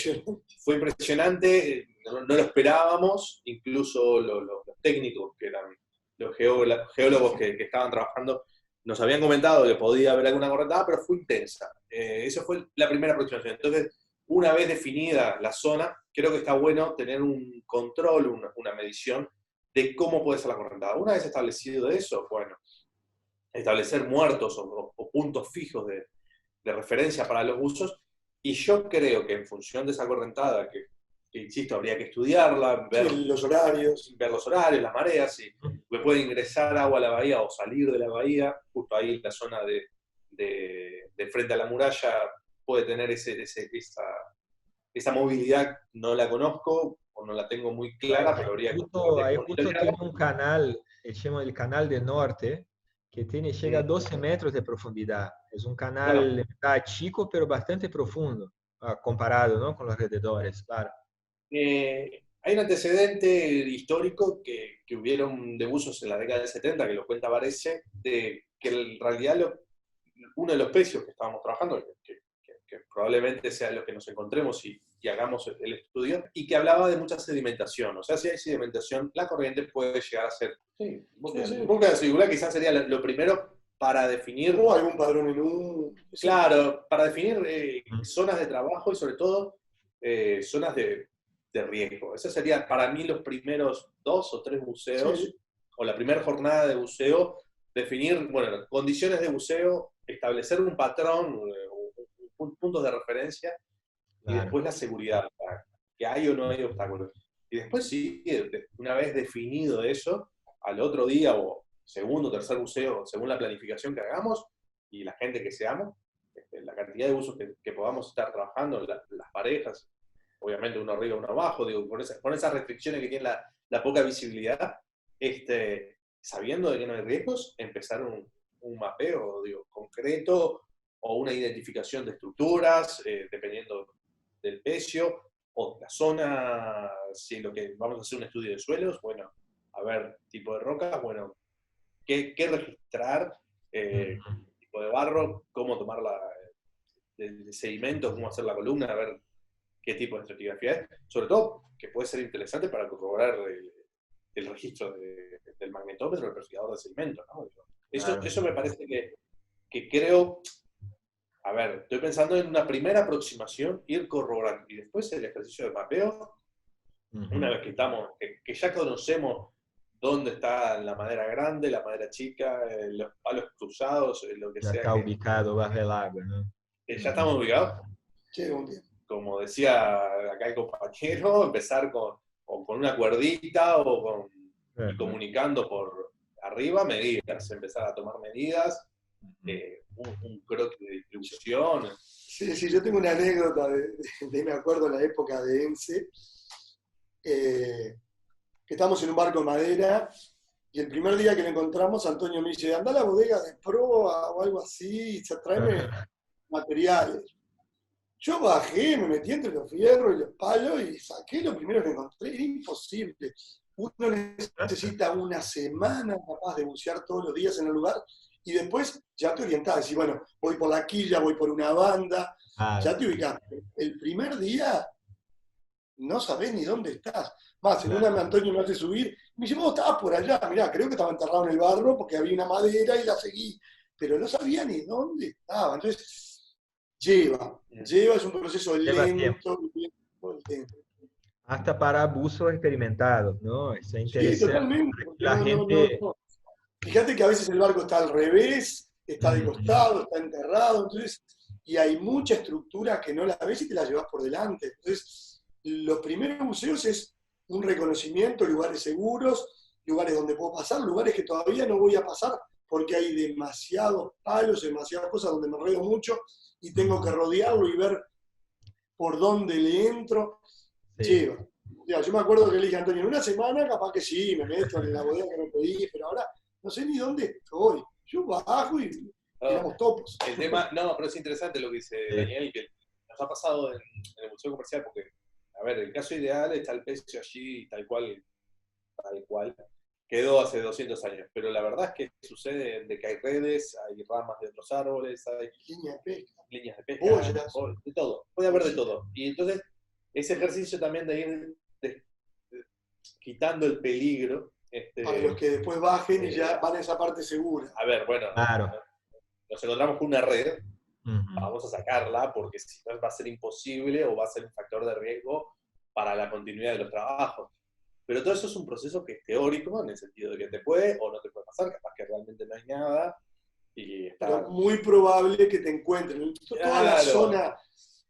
impresionante, no lo esperábamos, incluso los técnicos, que eran los geólogos que estaban trabajando, nos habían comentado que podía haber alguna correntada, pero fue intensa. Eso fue la primera aproximación. Entonces, una vez definida la zona, creo que está bueno tener un control, una medición de cómo puede ser la correntada. Una vez establecido eso, bueno, establecer muertos o puntos fijos de referencia para los buzos, y yo creo que en función de esa correntada, que insisto, habría que estudiarla, ver los horarios, las mareas, si puede ingresar agua a la bahía o salir de la bahía, justo ahí en la zona de frente a la muralla puede tener esa movilidad, no la conozco o no la tengo muy clara, pero habría que justo tiene un canal, se llama el Canal del Norte, que llega a 12 metros de profundidad. Es un canal chico, pero bastante profundo, comparado, ¿no?, con los alrededores, claro. Hay un antecedente histórico que hubieron de buzos en la década del 70, que lo cuenta Varese, de que en realidad uno de los pecios que estábamos trabajando, que probablemente sea lo que nos encontremos y hagamos el estudio, y que hablaba de mucha sedimentación. O sea, si hay sedimentación, la corriente puede llegar a ser... Sí, búsqueda singular quizás sería lo primero para definir... O algún padrón en un... Claro, para definir zonas de trabajo y sobre todo zonas de riesgo. Esos serían para mí los primeros 2 o 3 buceos, o la primera jornada de buceo, definir, bueno, condiciones de buceo, establecer un patrón, puntos de referencia, y después la seguridad, que hay o no hay obstáculos. Y después sí, una vez definido eso, al otro día o segundo o tercer buceo, según la planificación que hagamos y la gente que seamos, la cantidad de buzos que podamos estar trabajando, las parejas, obviamente uno arriba, uno abajo, digo, con esas restricciones que tiene la poca visibilidad, sabiendo de que no hay riesgos, empezar un mapeo, digo, concreto, o una identificación de estructuras, dependiendo del pecio, o de la zona, si lo que vamos a hacer un estudio de suelos, bueno, a ver, tipo de rocas, bueno, qué registrar, tipo de barro, cómo tomar el sedimento, cómo hacer la columna, a ver qué tipo de estratigrafía es, sobre todo que puede ser interesante para corroborar el registro del magnetómetro, el perfilador de sedimento, ¿no? Eso me parece que creo, a ver, estoy pensando en una primera aproximación, ir corroborando, y después el ejercicio de mapeo, una vez que estamos, que ya conocemos dónde está la madera grande, la madera chica, los palos cruzados, lo que Ya sea. está ubicado bajo el agua, ¿no? Que ya estamos ubicados. Sí, un día. Como decía acá el compañero, empezar con una cuerdita y comunicando por arriba medidas, empezar a tomar medidas, un croquis de distribución. Sí, yo tengo una anécdota me acuerdo en la época de ENSE, que estamos en un barco de madera, y el primer día que lo encontramos, Antonio me dice, anda a la bodega de proa o algo así, tráeme materiales. Yo bajé, me metí entre los fierros y los palos y saqué lo primero que encontré. Era imposible. Uno necesita una semana capaz de bucear todos los días en el lugar y después ya te orientás. Decís, bueno, voy por la quilla, voy por una banda, ya te ubicás. El primer día no sabés ni dónde estás. Más, en una Antonio me hace subir, me dice, vos estabas por allá, mirá, creo que estaba enterrado en el barro porque había una madera y la seguí, pero no sabía ni dónde estaba. Entonces, lleva, es un proceso lento. Hasta para buzos experimentados, ¿no? Eso es Sí, interesante. totalmente. La gente... No. Fíjate que a veces el barco está al revés, está de costado, está enterrado, entonces, y hay mucha estructura que no la ves y te la llevas por delante. Entonces, los primeros buceos es un reconocimiento, lugares seguros, lugares donde puedo pasar, lugares que todavía no voy a pasar porque hay demasiados palos, demasiadas cosas donde me enredo mucho y tengo que rodearlo y ver por dónde le entro. Sí. Lleva. Ya, yo me acuerdo que le dije a Antonio, en una semana capaz que sí, me meto en la bodega que me pedí, pero ahora no sé ni dónde estoy. Yo bajo y tiramos topos. El tema, no, pero es interesante lo que dice Daniel, que nos ha pasado en el Museo Comercial, porque, a ver, el caso ideal está el pecio allí tal cual quedó hace 200 años, pero la verdad es que sucede de que hay redes, hay ramas de otros árboles, hay líneas de pesca, de todo, puede haber de todo. Y entonces, ese ejercicio también de ir quitando el peligro. Para los que después bajen y ya van a esa parte segura. A ver, bueno, claro. Nos encontramos con una red, vamos a sacarla porque si no va a ser imposible o va a ser un factor de riesgo para la continuidad de los trabajos. Pero todo eso es un proceso que es teórico, en el sentido de que te puede o no te puede pasar, capaz que realmente no hay nada. Y está... Pero muy probable que te encuentren. Toda la zona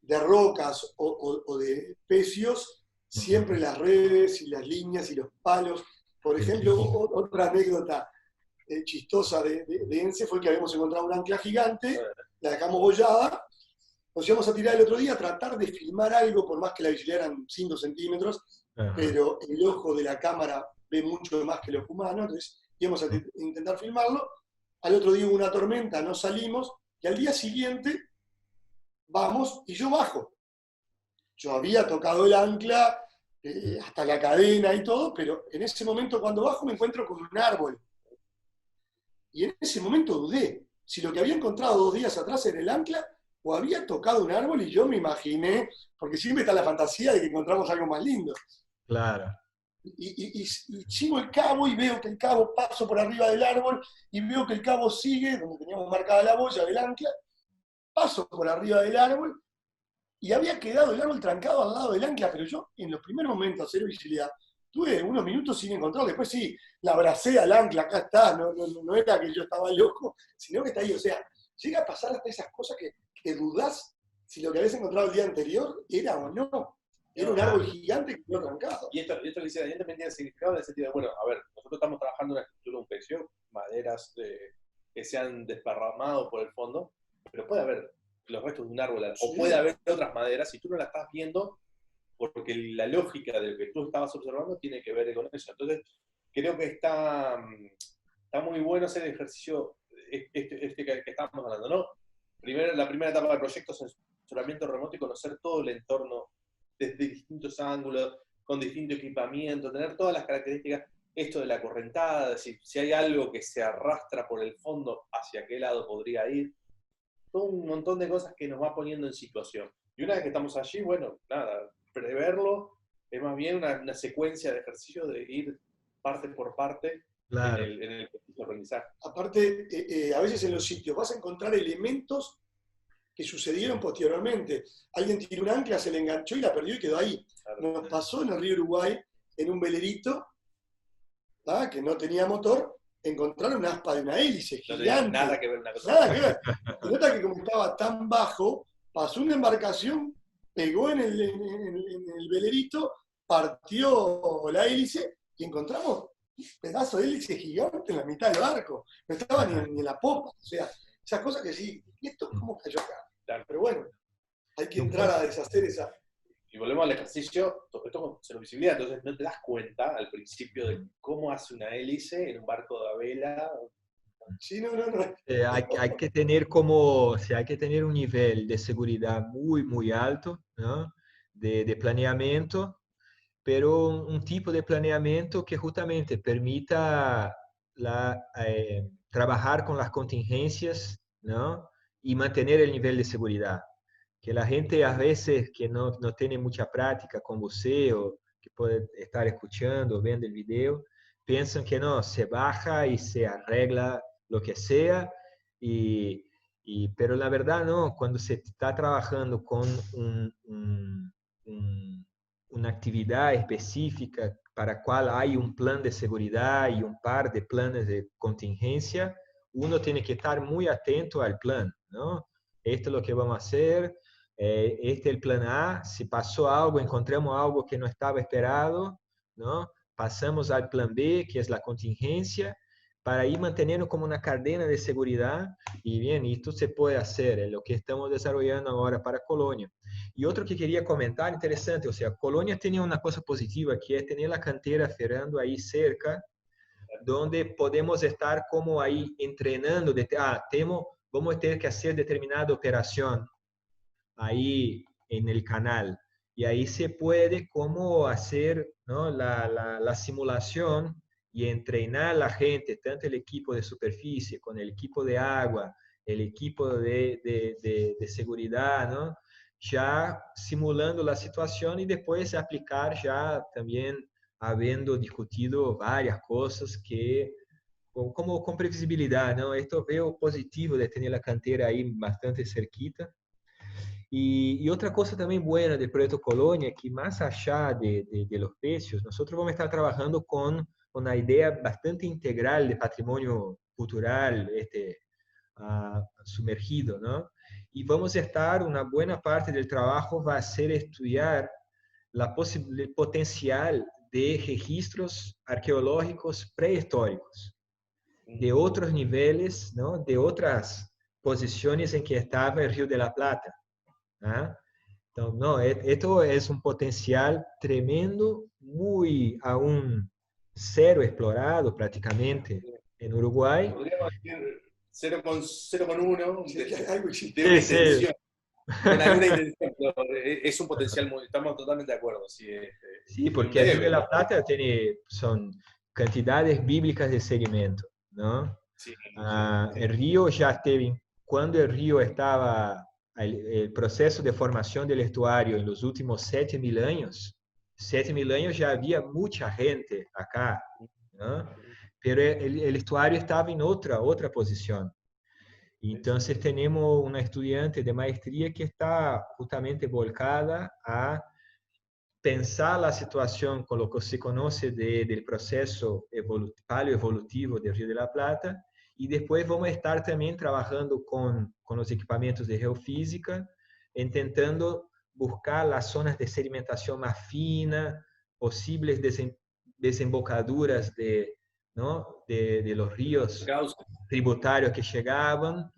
de rocas o de pecios, siempre las redes y las líneas y los palos. Por ejemplo, otra anécdota chistosa de ENSE fue que habíamos encontrado un ancla gigante, la dejamos bollada, nos íbamos a tirar el otro día a tratar de filmar algo, por más que la visibilidad eran 5 centímetros, pero el ojo de la cámara ve mucho más que el ojo humano, entonces íbamos a intentar filmarlo. Al otro día hubo una tormenta, no salimos, y al día siguiente vamos y yo bajo. Yo había tocado el ancla, hasta la cadena y todo, pero en ese momento cuando bajo me encuentro con un árbol. Y en ese momento dudé si lo que había encontrado 2 días atrás era el ancla o había tocado un árbol y yo me imaginé, porque siempre está la fantasía de que encontramos algo más lindo. Claro. Y sigo el cabo y veo que el cabo paso por arriba del árbol y veo que el cabo sigue, donde teníamos marcada la boya del ancla, paso por arriba del árbol y había quedado el árbol trancado al lado del ancla, pero yo en los primeros momentos, cero visibilidad, tuve unos minutos sin encontrarlo, después sí, la abracé al ancla, acá está, no era que yo estaba loco, sino que está ahí, o sea, llega a pasar hasta esas cosas que dudás si lo que habías encontrado el día anterior era o no. Era un árbol gigante que quedó trancado. Y esto que dice Daniel también tiene significado en el sentido de, bueno, a ver, nosotros estamos trabajando en una estructura, un pecio, maderas que se han desparramado por el fondo, pero puede haber los restos de un árbol, o puede haber otras maderas, si tú no la estás viendo, porque la lógica de lo que tú estabas observando tiene que ver con eso. Entonces, creo que está está muy bueno hacer el ejercicio que estábamos hablando, ¿no? La primera etapa del proyecto es sensoramiento remoto y conocer todo el entorno desde distintos ángulos, con distinto equipamiento, tener todas las características, esto de la correntada, decir, si hay algo que se arrastra por el fondo, hacia qué lado podría ir, todo un montón de cosas que nos va poniendo en situación. Y una vez que estamos allí, bueno, nada, preverlo es más bien una secuencia de ejercicios de ir parte por parte Claro, en el ejercicio de aprendizaje. Aparte, a veces en los sitios vas a encontrar elementos que sucedieron posteriormente. Alguien tiró un ancla, se le enganchó y la perdió y quedó ahí. Claro. Nos pasó en el río Uruguay, en un velerito, ¿tá? Que no tenía motor, encontraron una aspa de una hélice No tenía gigante. nada que ver una cosa Nada que ver. Se nota que como estaba tan bajo, pasó una embarcación, pegó en el velerito, partió la hélice y encontramos un pedazo de hélice gigante en la mitad del barco. No estaba ni en la popa. O sea, esas cosas que sí, ¿y esto cómo cayó acá? Claro. Pero bueno, hay que entrar a deshacer esa. Y volvemos al ejercicio, esto con cero visibilidad, entonces no te das cuenta al principio de cómo hace una hélice en un barco de vela. Sí, no. hay que tener como, o sea, hay que tener un nivel de seguridad muy, muy alto, ¿no? De planeamiento, pero un tipo de planeamiento que justamente permita trabajar con las contingencias, ¿no? Y mantener el nivel de seguridad. Que la gente a veces que no tiene mucha práctica con buceo, que puede estar escuchando, viendo el video, piensan que no, se baja y se arregla lo que sea, pero la verdad no, cuando se está trabajando con una actividad específica para cual hay un plan de seguridad y un par de planes de contingencia, uno tiene que estar muy atento al plan, ¿no? Esto es lo que vamos a hacer, este es el plan A, si pasó algo, encontramos algo que no estaba esperado, ¿no? Pasamos al plan B, que es la contingencia, para ir manteniendo como una cadena de seguridad. Y bien, esto se puede hacer, es lo que estamos desarrollando ahora para Colonia. Y otro que quería comentar, interesante, o sea, Colonia tenía una cosa positiva, que es tener la cantera Ferrando ahí cerca, donde podemos estar como ahí entrenando, vamos a tener que hacer determinada operación ahí en el canal. Y ahí se puede como hacer, ¿no? la simulación y entrenar a la gente, tanto el equipo de superficie con el equipo de agua, el equipo de seguridad, ¿no? Ya simulando la situación y después aplicar ya también habiendo discutido varias cosas que como con previsibilidad, ¿no? Esto veo positivo de tener la cantera ahí bastante cerquita. Y otra cosa también buena del proyecto Colonia, que más allá de los precios, nosotros vamos a estar trabajando con una idea bastante integral de patrimonio cultural sumergido, ¿no? Y vamos a estar, una buena parte del trabajo va a ser estudiar el potencial de registros arqueológicos prehistóricos, de otros niveles, ¿no? De otras posiciones en que estaba el Río de la Plata. ¿Ah? Entonces, no, esto es un potencial tremendo, muy aún cero explorado prácticamente en Uruguay. Podríamos decir 0,1 Algo existe. de una Sí, sí. intención. Con alguna intención, pero es un potencial muy, estamos totalmente de acuerdo. Sí, Sí, porque el Río de la Plata son cantidades bíblicas de sedimento, ¿no? sí, El río ya esteve, cuando el río estaba, el proceso de formación del estuario en los últimos 7.000 años, 7.000 años ya había mucha gente acá, ¿no? Pero el estuario estaba en otra posición. Entonces tenemos una estudiante de maestría que está justamente volcada a pensar la situación con lo que se conoce del proceso paleoevolutivo del Río de la Plata, y después vamos a estar también trabajando con los equipamientos de geofísica, intentando buscar las zonas de sedimentación más fina, posibles desembocaduras ¿no? de los ríos tributarios que llegaban,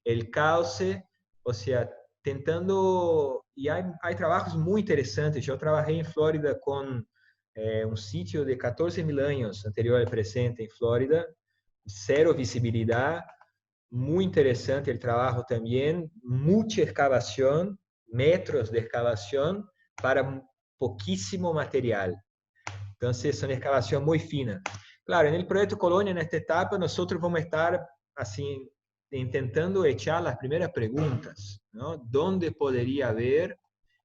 el cauce, o sea, tentando, y hay trabajos muy interesantes. Yo trabajé en Florida con un sitio de 14.000 años anterior al presente en Florida, cero visibilidad, muy interesante el trabajo también, mucha excavación, metros de excavación para poquísimo material. Entonces, es una excavación muy fina. Claro, en el proyecto Colonia, en esta etapa, nosotros vamos a estar así intentando echar las primeras preguntas, ¿no? ¿Dónde podría haber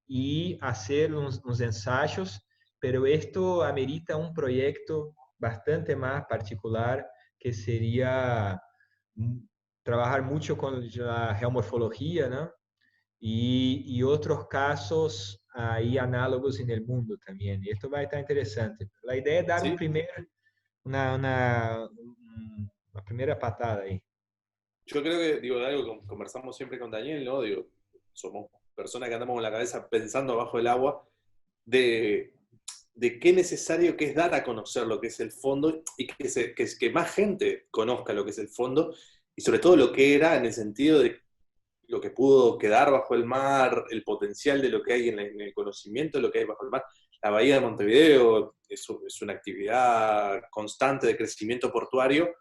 y hacer unos ensayos? Pero esto amerita un proyecto bastante más particular, que sería trabajar mucho con la geomorfología, ¿no? Y otros casos ahí análogos en el mundo también. Y esto va a estar interesante. La idea es dar Sí, una primera patada ahí. yo creo que, digo, de algo que conversamos siempre con Daniel, ¿no? Digo, somos personas que andamos con la cabeza pensando abajo del agua, de, de qué necesario que es dar a conocer lo que es el fondo y que más gente conozca lo que es el fondo y sobre todo lo que era en el sentido de lo que pudo quedar bajo el mar, el potencial de lo que hay en el conocimiento de lo que hay bajo el mar. La bahía de Montevideo es una actividad constante de crecimiento portuario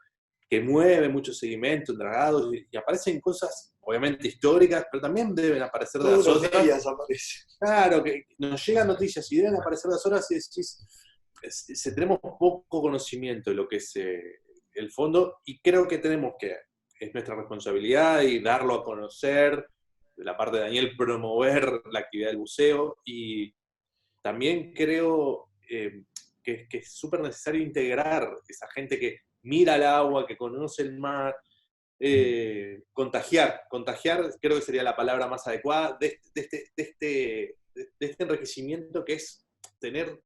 que mueve muchos sedimentos, dragados, y aparecen cosas obviamente históricas, pero también deben aparecer de las Todos los otras. días aparece. Claro, que nos llegan noticias y deben aparecer de las otras y decís, tenemos poco conocimiento de lo que es el fondo y creo que tenemos que, es nuestra responsabilidad y darlo a conocer, de la parte de Daniel, promover la actividad del buceo y también creo que es súper necesario integrar esa gente que mira el agua, que conoce el mar, contagiar creo que sería la palabra más adecuada de este enriquecimiento que es tener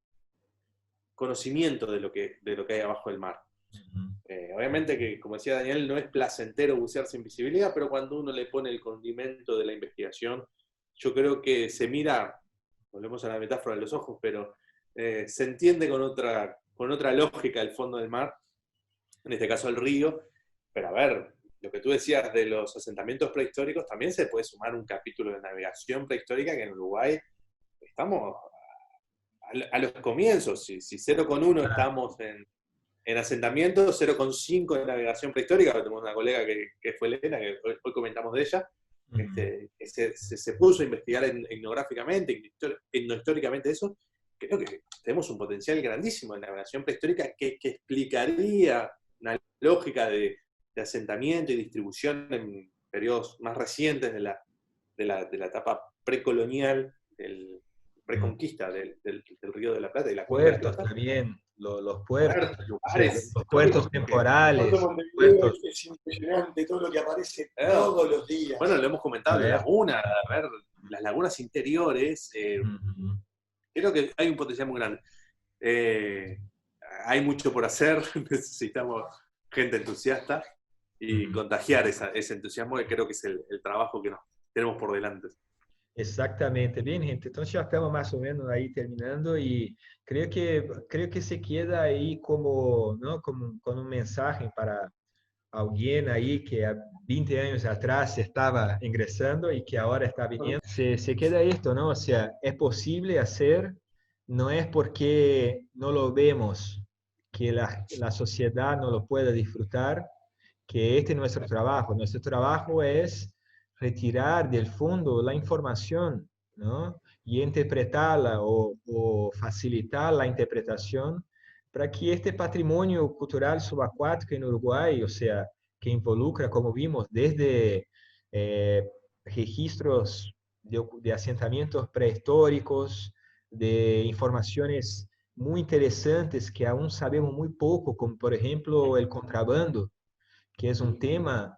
conocimiento de lo que hay abajo del mar. Obviamente que, como decía Daniel, no es placentero bucear sin visibilidad, pero cuando uno le pone el condimento de la investigación, yo creo que se mira, volvemos a la metáfora de los ojos, pero se entiende con otra lógica el fondo del mar, en este caso el río, pero a ver, lo que tú decías de los asentamientos prehistóricos, también se puede sumar un capítulo de navegación prehistórica que en Uruguay estamos a los comienzos, si 0,1 estamos en asentamiento, 0,5 en navegación prehistórica, tenemos una colega que fue Elena, que hoy comentamos de ella, se puso a investigar etnográficamente, etnohistóricamente eso, creo que tenemos un potencial grandísimo en navegación prehistórica que explicaría una lógica de asentamiento y distribución en periodos más recientes de la etapa precolonial, preconquista del Río de la Plata y la Cuenca de la Puertos Plata. también, los puertos, Lugares, los puertos temporales, El puerto de Montevideo puertos. es impresionante todo lo que aparece Claro. todos los días. Bueno, lo hemos comentado, la laguna, a ver, las lagunas interiores, creo que hay un potencial muy grande. Hay mucho por hacer, necesitamos gente entusiasta y contagiar ese entusiasmo, que creo que es el trabajo que nos tenemos por delante. Exactamente, bien, gente. Entonces ya estamos más o menos ahí terminando y creo que se queda ahí como, ¿no? Como, con un mensaje para alguien ahí que a 20 años atrás estaba ingresando y que ahora está viniendo. Se queda esto, ¿no? O sea, es posible hacer, no es porque no lo vemos que la sociedad no lo pueda disfrutar, que este es nuestro trabajo. Nuestro trabajo es retirar del fondo la información, ¿no? Y interpretarla o facilitar la interpretación para que este patrimonio cultural subacuático en Uruguay, o sea, que involucra, como vimos, desde registros de asentamientos prehistóricos, de informaciones muy interesantes que aún sabemos muy poco, como por ejemplo el contrabando, que es un tema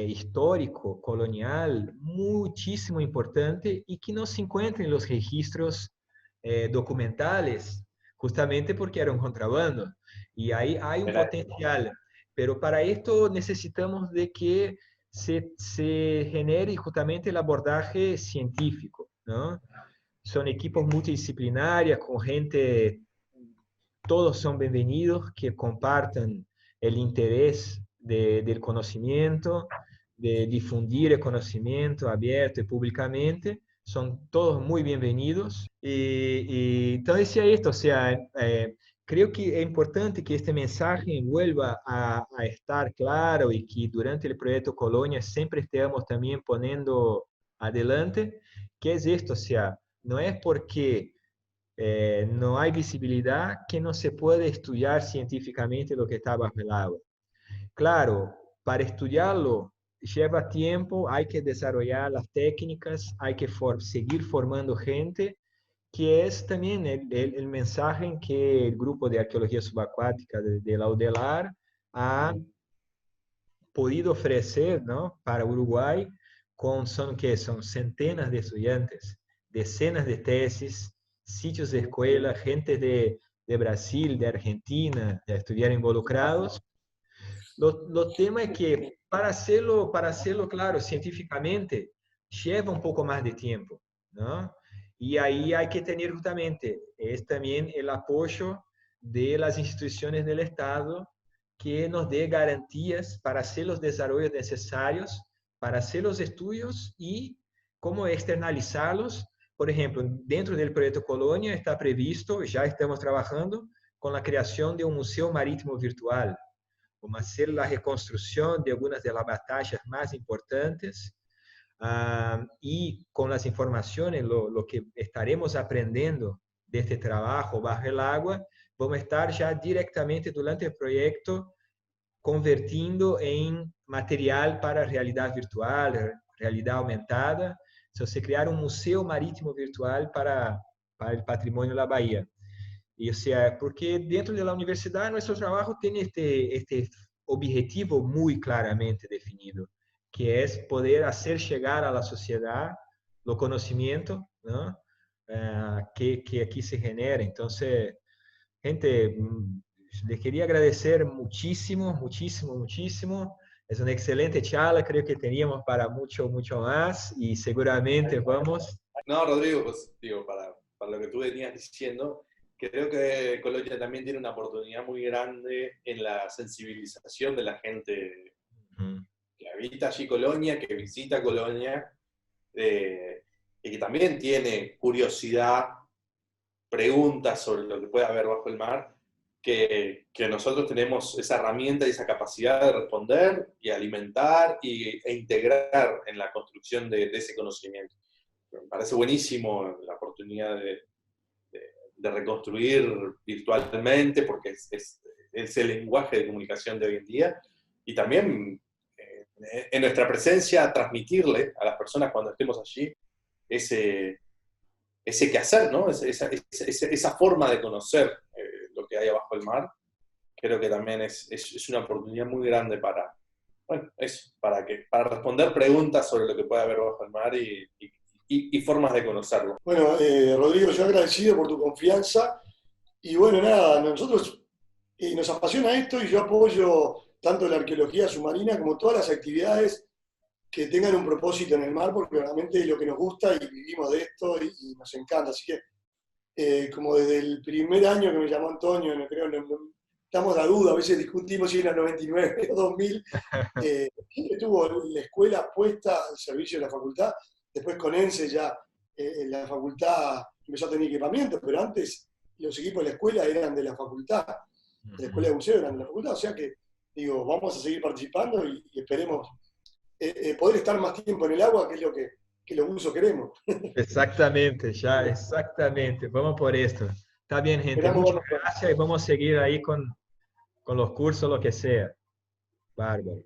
histórico, colonial, muchísimo importante y que no se encuentra en los registros documentales, justamente porque era un contrabando. Y ahí hay un potencial, pero para esto necesitamos de que se genere justamente el abordaje científico, ¿no? Son equipos multidisciplinarios con gente, todos son bienvenidos, que compartan el interés del conocimiento, de difundir el conocimiento abierto y públicamente. Son todos muy bienvenidos. Y entonces decía esto, o sea, creo que es importante que este mensaje vuelva a estar claro y que durante el proyecto Colonia siempre estemos también poniendo adelante, que es esto, o sea, no es porque no hay visibilidad que no se puede estudiar científicamente lo que está bajo el agua. Claro, para estudiarlo lleva tiempo, hay que desarrollar las técnicas, hay que seguir formando gente, que es también el mensaje que el grupo de arqueología subacuática de la UDELAR ha podido ofrecer, ¿no?, para Uruguay, son centenas de estudiantes, decenas de tesis, sitios de escuela, gente de Brasil, de Argentina, de estudiar involucrados. Lo tema es que para hacerlo claro científicamente, lleva un poco más de tiempo, ¿no? Y ahí hay que tener justamente, es también el apoyo de las instituciones del Estado que nos dé garantías para hacer los desarrollos necesarios, para hacer los estudios y cómo externalizarlos. Por ejemplo, dentro del proyecto Colonia está previsto, ya estamos trabajando con la creación de un museo marítimo virtual, como hacer la reconstrucción de algunas de las batallas más importantes, y con las informaciones, lo que estaremos aprendiendo de este trabajo bajo el agua, vamos a estar ya directamente durante el proyecto convirtiendo en material para realidad virtual, realidad aumentada. Se crear un museo marítimo virtual para el patrimonio de la bahía. Y, o sea, porque dentro de la universidad nuestro trabajo tiene este objetivo muy claramente definido, que es poder hacer llegar a la sociedad lo conocimiento, ¿no?, que aquí se genera. Entonces, gente, les quería agradecer muchísimo, muchísimo, muchísimo. Es una excelente charla, creo que teníamos para mucho, mucho más y seguramente vamos. No, Rodrigo, pues digo, para lo que tú venías diciendo, creo que Colonia también tiene una oportunidad muy grande en la sensibilización de la gente que habita allí Colonia, que visita Colonia, y que también tiene curiosidad, preguntas sobre lo que puede haber bajo el mar, que nosotros tenemos esa herramienta y esa capacidad de responder y alimentar e integrar en la construcción de ese conocimiento. Me parece buenísimo la oportunidad de reconstruir virtualmente, porque es el lenguaje de comunicación de hoy en día, y también en nuestra presencia transmitirle a las personas cuando estemos allí ese quehacer, ¿no? Esa forma de conocer lo que hay abajo del mar. Creo que también es una oportunidad muy grande para, bueno, eso, para responder preguntas sobre lo que puede haber bajo el mar y formas de conocerlo. Bueno, Rodrigo, yo agradecido por tu confianza. Y bueno, nada, nosotros nos apasiona esto y yo apoyo tanto la arqueología submarina como todas las actividades que tengan un propósito en el mar, porque realmente es lo que nos gusta y vivimos de esto y nos encanta. Así que, como desde el primer año que me llamó Antonio, estamos a duda, a veces discutimos si era 99 o 2000, siempre tuvo la escuela puesta al servicio de la facultad. Después con ENSE ya la facultad empezó a tener equipamiento, pero antes los equipos de la escuela eran de la facultad, de la escuela de buceo eran de la facultad, o sea que, digo, vamos a seguir participando y esperemos poder estar más tiempo en el agua, que es lo que los buzos queremos. Exactamente, ya, exactamente. Vamos por esto. Está bien, gente. Muchas gracias y vamos a seguir ahí con los cursos, lo que sea. Bárbaro.